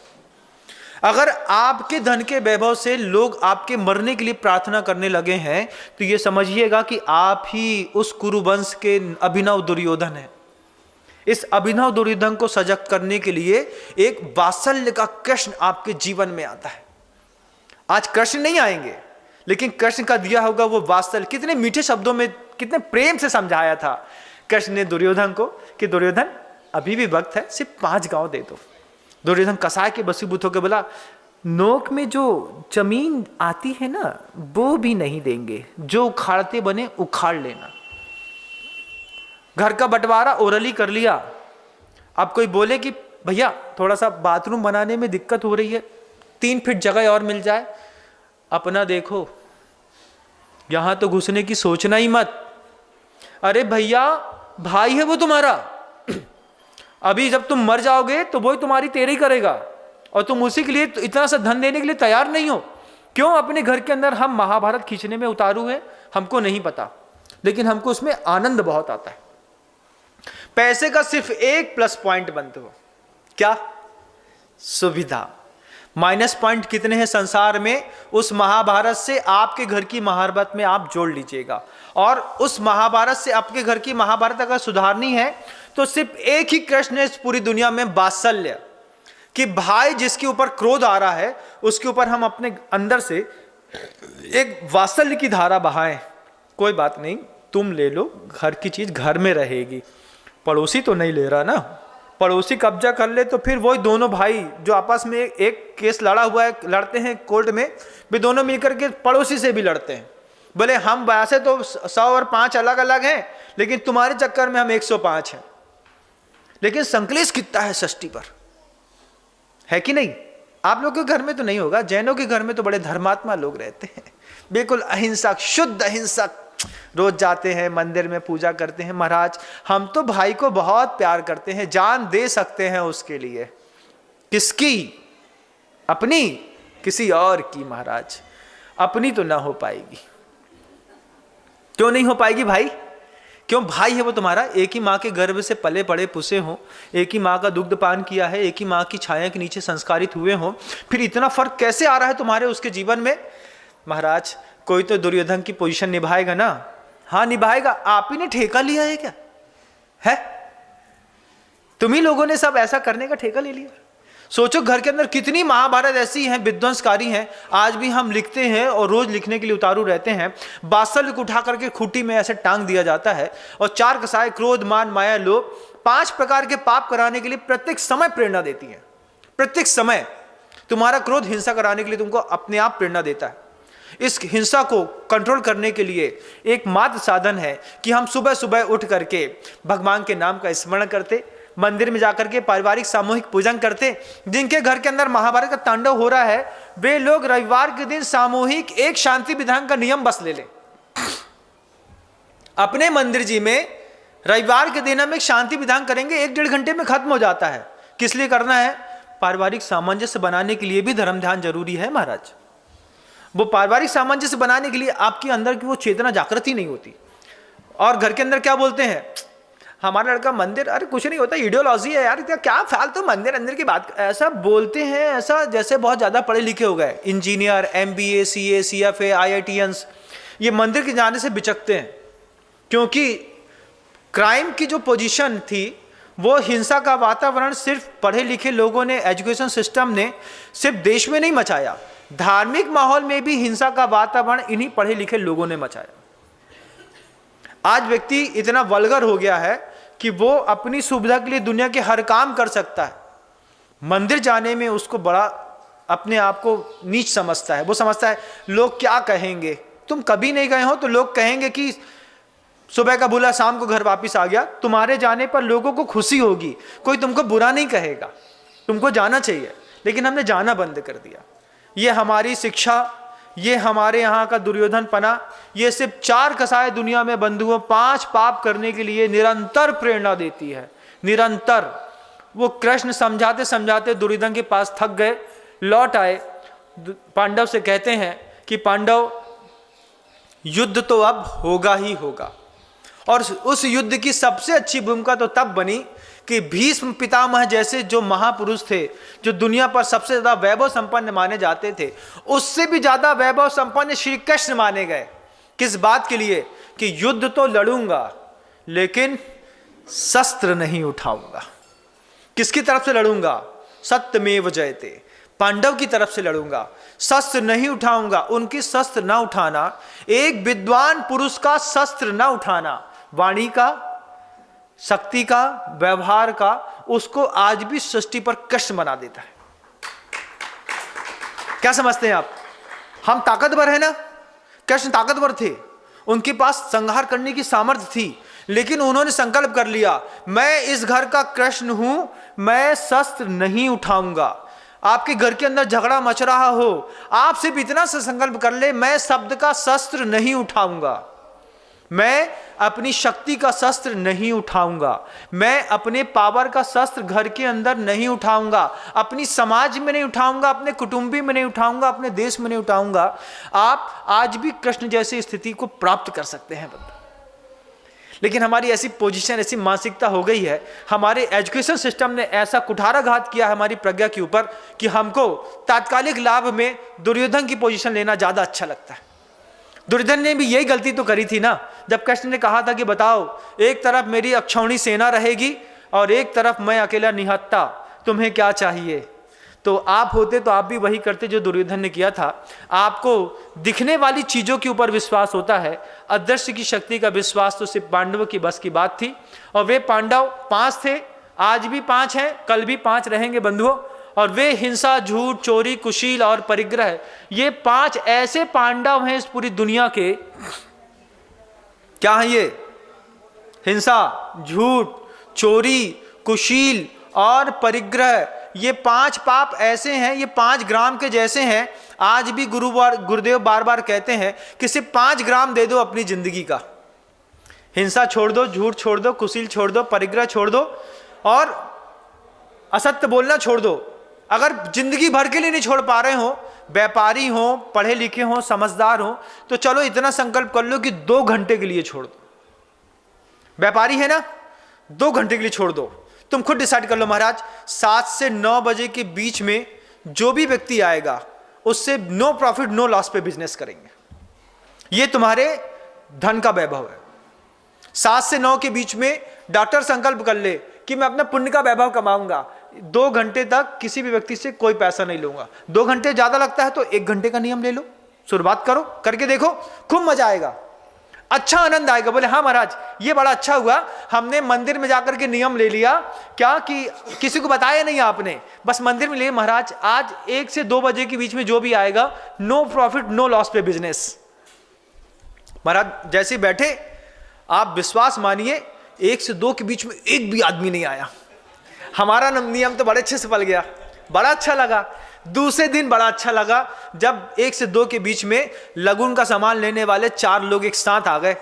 अगर आपके धन के वैभव से लोग आपके मरने के लिए प्रार्थना करने लगे हैं तो ये समझिएगा कि आप ही उस कुरुवंश के अभिनव दुर्योधन हैं। इस अभिनव दुर्योधन को सजग करने के लिए एक वात्सल्य का कृष्ण आपके जीवन में आता है। आज कृष्ण नहीं आएंगे, लेकिन कृष्ण का दिया होगा वो वात्सल्य। कितने मीठे शब्दों में, कितने प्रेम से समझाया था कृष्ण ने दुर्योधन को कि दुर्योधन अभी भी वक्त है, सिर्फ 5 गांव दे दो। दुर्योधन कसाय के बसीभूत होकर बोला, नोक में जो जमीन आती है ना वो भी नहीं देंगे, जो उखाड़ते बने उखाड़ लेना। घर का बंटवारा ओरली कर लिया। अब कोई बोले कि भैया थोड़ा सा बाथरूम बनाने में दिक्कत हो रही है, 3 फीट जगह और मिल जाए, अपना देखो, यहां तो घुसने की सोचना ही मत। अरे भैया भाई है वो तुम्हारा, अभी जब तुम मर जाओगे तो वो तुम्हारी तेरी करेगा और तुम उसी के लिए तो इतना सा धन देने के लिए तैयार नहीं हो। क्यों अपने घर के अंदर हम महाभारत खींचने में उतारू हैं, हमको नहीं पता, लेकिन हमको उसमें आनंद बहुत आता है। पैसे का सिर्फ एक प्लस पॉइंट बनते हो, क्या? सुविधा। माइनस पॉइंट कितने हैं संसार में? उस महाभारत से आपके घर की महाभारत में आप जोड़ लीजिएगा, और उस महाभारत से आपके घर की महाभारत अगर सुधारनी है तो सिर्फ एक ही कृष्ण है इस पूरी दुनिया में, वात्सल्य। कि भाई जिसके ऊपर क्रोध आ रहा है उसके ऊपर हम अपने अंदर से एक वात्सल्य की धारा बहाएं। कोई बात नहीं, तुम ले लो, घर की चीज घर में रहेगी, पड़ोसी तो नहीं ले रहा ना, पड़ोसी कब्जा कर ले तो फिर वही दोनों भाई जो आपस में एक केस लड़ा हुआ है, लड़ते हैं कोर्ट में, भी दोनों मिलकर के पड़ोसी से भी लड़ते हैं। बोले हम वैसे तो 100 और 5 अलग अलग हैं, लेकिन तुम्हारे चक्कर में हम 105 हैं। लेकिन संकलेश कितना है सृष्टि पर, है कि नहीं? आप लोग के घर में तो नहीं होगा, जैनों के घर में तो बड़े धर्मात्मा लोग रहते हैं, बिल्कुल अहिंसक, शुद्ध अहिंसक, रोज जाते हैं मंदिर में पूजा करते हैं। महाराज हम तो भाई को बहुत प्यार करते हैं, जान दे सकते हैं उसके लिए। किसकी? अपनी? किसी और की महाराज, अपनी तो ना हो पाएगी। क्यों नहीं हो पाएगी भाई? क्यों? भाई है वो तुम्हारा, एक ही माँ के गर्भ से पले पड़े पुसे हो, एक ही माँ का दुग्ध पान किया है, एक ही माँ की छाया के नीचे संस्कारित हुए हो, फिर इतना फर्क कैसे आ रहा है तुम्हारे उसके जीवन में? महाराज कोई तो दुर्योधन की पोजीशन निभाएगा ना? हाँ निभाएगा। आप ही ने ठेका लिया है क्या? है तुम्ही लोगों ने सब ऐसा करने का ठेका ले लिया। सोचो घर के अंदर कितनी महाभारत ऐसी हैं, विध्वंसकारी हैं, आज भी हम लिखते हैं और रोज लिखने के लिए उतारू रहते हैं। बात्सल्य को उठा करके खूंटी में ऐसे टांग दिया जाता है, और 4 कसाय क्रोध मान माया लोभ 5 प्रकार के पाप कराने के लिए प्रत्येक समय प्रेरणा देती है। प्रत्येक समय तुम्हारा क्रोध हिंसा कराने के लिए तुमको अपने आप प्रेरणा देता है। इस हिंसा को कंट्रोल करने के लिए एकमात्र साधन है कि हम सुबह सुबह उठ करके भगवान के नाम का स्मरण करते, मंदिर में जाकर के पारिवारिक सामूहिक पूजन करते। जिनके घर के अंदर महाभारत का तांडव हो रहा है, वे लोग रविवार के दिन सामूहिक एक शांति विधान का नियम बस ले लें। अपने मंदिर जी में रविवार के दिन हम एक शांति विधान करेंगे, 1-1.5 घंटे में खत्म हो जाता है। किस लिए करना है? पारिवारिक सामंजस्य बनाने के लिए भी धर्म ध्यान जरूरी है महाराज। वो पारिवारिक सामंजस्य बनाने के लिए आपके अंदर की वो चेतना जागृत ही नहीं होती, और घर के अंदर क्या बोलते हैं, हमारा लड़का मंदिर, अरे कुछ नहीं होता, आइडियोलॉजी है यार, क्या फालतू मंदिर अंदर की बात, ऐसा बोलते हैं, ऐसा जैसे बहुत ज़्यादा पढ़े लिखे हो गए, engineer, MBA, CA, CFA, IITians, ये मंदिर के जाने से बिचकते हैं। क्योंकि क्राइम की जो पोजीशन थी, वो हिंसा का वातावरण सिर्फ पढ़े लिखे लोगों ने, एजुकेशन सिस्टम ने सिर्फ देश में नहीं मचाया, धार्मिक माहौल में भी हिंसा का वातावरण इन्हीं पढ़े लिखे लोगों ने मचाया। आज व्यक्ति इतना वल्गर हो गया है कि वो अपनी सुविधा के लिए दुनिया के हर काम कर सकता है। मंदिर जाने में उसको बड़ा अपने आप को नीच समझता है। वो समझता है लोग क्या कहेंगे। तुम कभी नहीं गए हो तो लोग कहेंगे कि सुबह का बुला शाम को घर वापस आ गया। तुम्हारे जाने पर लोगों को खुशी होगी, कोई तुमको बुरा नहीं कहेगा, तुमको जाना चाहिए। लेकिन हमने जाना बंद कर दिया। ये हमारी शिक्षा, ये हमारे यहाँ का दुर्योधन पना, ये सिर्फ 4 कसाय दुनिया में बंधुओं 5 पाप करने के लिए निरंतर प्रेरणा देती है। निरंतर वो कृष्ण समझाते समझाते दुर्योधन के पास थक गए, लौट आए, पांडव से कहते हैं कि पांडव युद्ध तो अब होगा ही होगा। और उस युद्ध की सबसे अच्छी भूमिका तो तब बनी कि भीष्म पितामह जैसे जो महापुरुष थे, जो दुनिया पर सबसे ज्यादा वैभव संपन्न माने जाते थे, उससे भी ज्यादा वैभव संपन्न श्री कृष्ण माने गए। किस बात के लिए? कि युद्ध तो लड़ूंगा लेकिन शस्त्र नहीं उठाऊंगा। किसकी तरफ से लड़ूंगा? सत्यमेव जयते, पांडव की तरफ से लड़ूंगा, शस्त्र नहीं उठाऊंगा। उनकी शस्त्र ना उठाना, एक विद्वान पुरुष का शस्त्र ना उठाना, वाणी का, शक्ति का, व्यवहार का, उसको आज भी सृष्टि पर कष्ट बना देता है। क्या समझते हैं आप? हम ताकतवर है ना? कृष्ण ताकतवर थे, उनके पास संहार करने की सामर्थ्य थी, लेकिन उन्होंने संकल्प कर लिया, मैं इस घर का कृष्ण हूं, मैं शस्त्र नहीं उठाऊंगा। आपके घर के अंदर झगड़ा मच रहा हो, आप सिर्फ इतना सा संकल्प कर ले, मैं शब्द का शस्त्र नहीं उठाऊंगा, मैं अपनी शक्ति का शस्त्र नहीं उठाऊंगा, मैं अपने पावर का शस्त्र घर के अंदर नहीं उठाऊंगा, अपनी समाज में नहीं उठाऊंगा, अपने कुटुंबी में नहीं उठाऊंगा, अपने देश में नहीं उठाऊंगा। आप आज भी कृष्ण जैसी स्थिति को प्राप्त कर सकते हैं बंदा। लेकिन हमारी ऐसी पोजीशन, ऐसी मानसिकता हो गई है, हमारे एजुकेशन सिस्टम ने ऐसा कुठाराघात किया हमारी प्रज्ञा के ऊपर कि हमको तात्कालिक लाभ में दुर्योधन की पोजीशन लेना ज्यादा अच्छा लगता है। दुर्योधन ने भी यही गलती तो करी थी ना, जब कृष्ण ने कहा था कि बताओ, एक तरफ मेरी अक्षौणी सेना रहेगी और एक तरफ मैं अकेला निहत्था, तुम्हें क्या चाहिए? तो आप होते तो आप भी वही करते जो दुर्योधन ने किया था। आपको दिखने वाली चीजों के ऊपर विश्वास होता है, अदृश्य की शक्ति का विश्वास तो सिर्फ पांडवों की बस की बात थी। और वे पांडव 5 थे, आज भी 5 हैं, कल भी 5 रहेंगे बंधुओं। और वे हिंसा, झूठ, चोरी, कुशील और परिग्रह, ये 5 ऐसे पांडव हैं इस पूरी दुनिया के। क्या है ये? हिंसा, झूठ, चोरी, कुशील और परिग्रह, ये 5 पाप ऐसे हैं, ये 5 ग्राम के जैसे हैं। आज भी गुरुदेव बार बार कहते हैं कि सिर्फ 5 ग्राम दे दो अपनी जिंदगी का। हिंसा छोड़ दो, झूठ छोड़ दो, कुशील छोड़ दो, परिग्रह छोड़ दो और असत्य बोलना छोड़ दो। अगर जिंदगी भर के लिए नहीं छोड़ पा रहे हो, व्यापारी हो, पढ़े लिखे हो, समझदार हो, तो चलो इतना संकल्प कर लो कि 2 घंटे के लिए छोड़ दो। व्यापारी है ना, 2 घंटे के लिए छोड़ दो। तुम खुद डिसाइड कर लो, महाराज 7 से 9 बजे के बीच में जो भी व्यक्ति आएगा उससे नो प्रॉफिट नो लॉस पे बिजनेस करेंगे। ये तुम्हारे धन का वैभव है। 7 से 9 के बीच में डॉक्टर संकल्प कर ले कि मैं अपना पुण्य का वैभव कमाऊंगा। 2 घंटे तक किसी भी व्यक्ति से कोई पैसा नहीं लूंगा। 2 घंटे ज्यादा लगता है तो 1 घंटे का नियम ले लो, शुरुआत करो, करके देखो, खूब मजा आएगा, अच्छा आनंद आएगा। बोले हाँ महाराज ये बड़ा अच्छा हुआ, हमने मंदिर में जाकर के नियम ले लिया, क्या कि किसी को बताया नहीं आपने, बस मंदिर में लिए महाराज आज 1 से 2 बजे के बीच में जो भी आएगा नो प्रॉफिट नो लॉस पे बिजनेस। महाराज जैसे बैठे आप विश्वास मानिए 1 से 2 के बीच में एक भी आदमी नहीं आया। हमारा नियम तो बड़े अच्छे से पल गया, बड़ा अच्छा लगा। दूसरे दिन बड़ा अच्छा लगा जब 1 से 2 के बीच में लगुन का सामान लेने वाले 4 लोग एक साथ आ गए।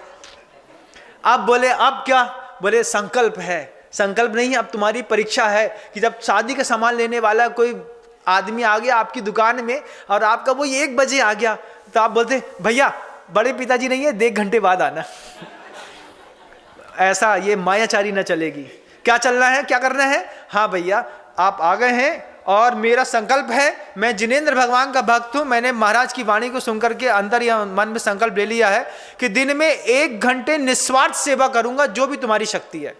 अब बोले अब क्या? बोले संकल्प है। संकल्प नहीं, अब तुम्हारी परीक्षा है कि जब शादी का सामान लेने वाला कोई आदमी आ गया आपकी दुकान में और आपका वो 1 बजे आ गया, तो आप बोलते भैया बड़े पिताजी नहीं है, 1 घंटे बाद आना। ऐसा ये मायाचारी न चलेगी। क्या चलना है, क्या करना है? हाँ भैया आप आ गए हैं और मेरा संकल्प है, मैं जिनेंद्र भगवान का भक्त हूं, मैंने महाराज की वाणी को सुनकर के अंदर या मन में संकल्प ले लिया है कि दिन में 1 घंटे निस्वार्थ सेवा करूंगा, जो भी तुम्हारी शक्ति है।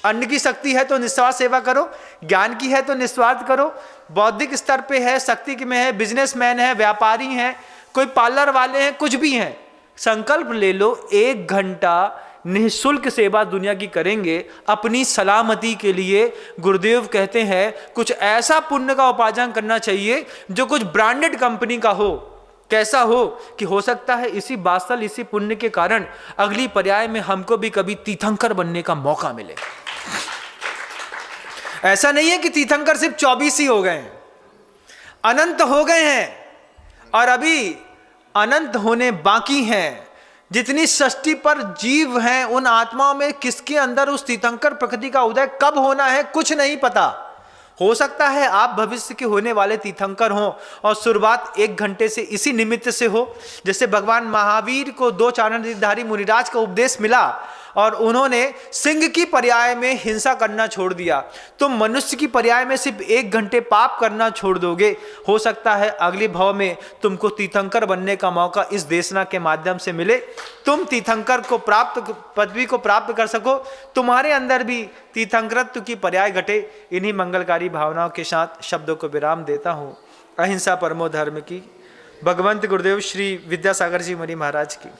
अन्न की शक्ति है तो निस्वार्थ सेवा करो, ज्ञान की है तो निस्वार्थ करो, बौद्धिक स्तर पे है, शक्ति की में है, बिजनेसमैन है, व्यापारी हैं, कोई पार्लर वाले हैं, कुछ भी हैं, संकल्प ले लो 1 घंटा निःशुल्क सेवा दुनिया की करेंगे अपनी सलामती के लिए। गुरुदेव कहते हैं कुछ ऐसा पुण्य का उपार्जन करना चाहिए जो कुछ ब्रांडेड कंपनी का हो। कैसा हो कि हो सकता है इसी बासल, इसी पुण्य के कारण अगली पर्याय में हमको भी कभी तीर्थंकर बनने का मौका मिले। ऐसा नहीं है कि तीर्थंकर सिर्फ 24 ही हो गए हैं, अनंत हो गए हैं और अभी अनंत होने बाकी हैं। जितनी सृष्टि पर जीव हैं उन आत्माओं में किसके अंदर उस तीर्थंकर प्रकृति का उदय कब होना है कुछ नहीं पता। हो सकता है आप भविष्य के होने वाले तीर्थंकर हों और शुरुआत 1 घंटे से इसी निमित्त से हो। जैसे भगवान महावीर को 2 चारणधारी मुनिराज का उपदेश मिला और उन्होंने सिंह की पर्याय में हिंसा करना छोड़ दिया, तुम मनुष्य की पर्याय में सिर्फ 1 घंटे पाप करना छोड़ दोगे। हो सकता है अगले भाव में तुमको तीर्थंकर बनने का मौका इस देशना के माध्यम से मिले, तुम तीर्थंकर को पदवी को प्राप्त कर सको, तुम्हारे अंदर भी तीर्थंकरत्व की पर्याय घटे। इन्हीं मंगलकारी भावनाओं के साथ शब्दों को विराम देता हूँ। अहिंसा परमो धर्म की। भगवंत गुरुदेव श्री विद्यासागर जी मुनि महाराज की।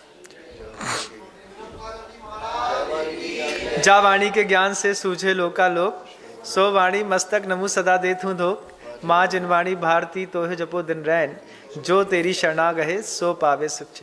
जा वाणी के ज्ञान से सूझे लोका लोक, सो वाणी मस्तक नमु सदा देत हूँ धोक। माँ जिनवाणी भारती तो है जपो दिन रैन, जो तेरी शरणा गहे सो पावे सुख।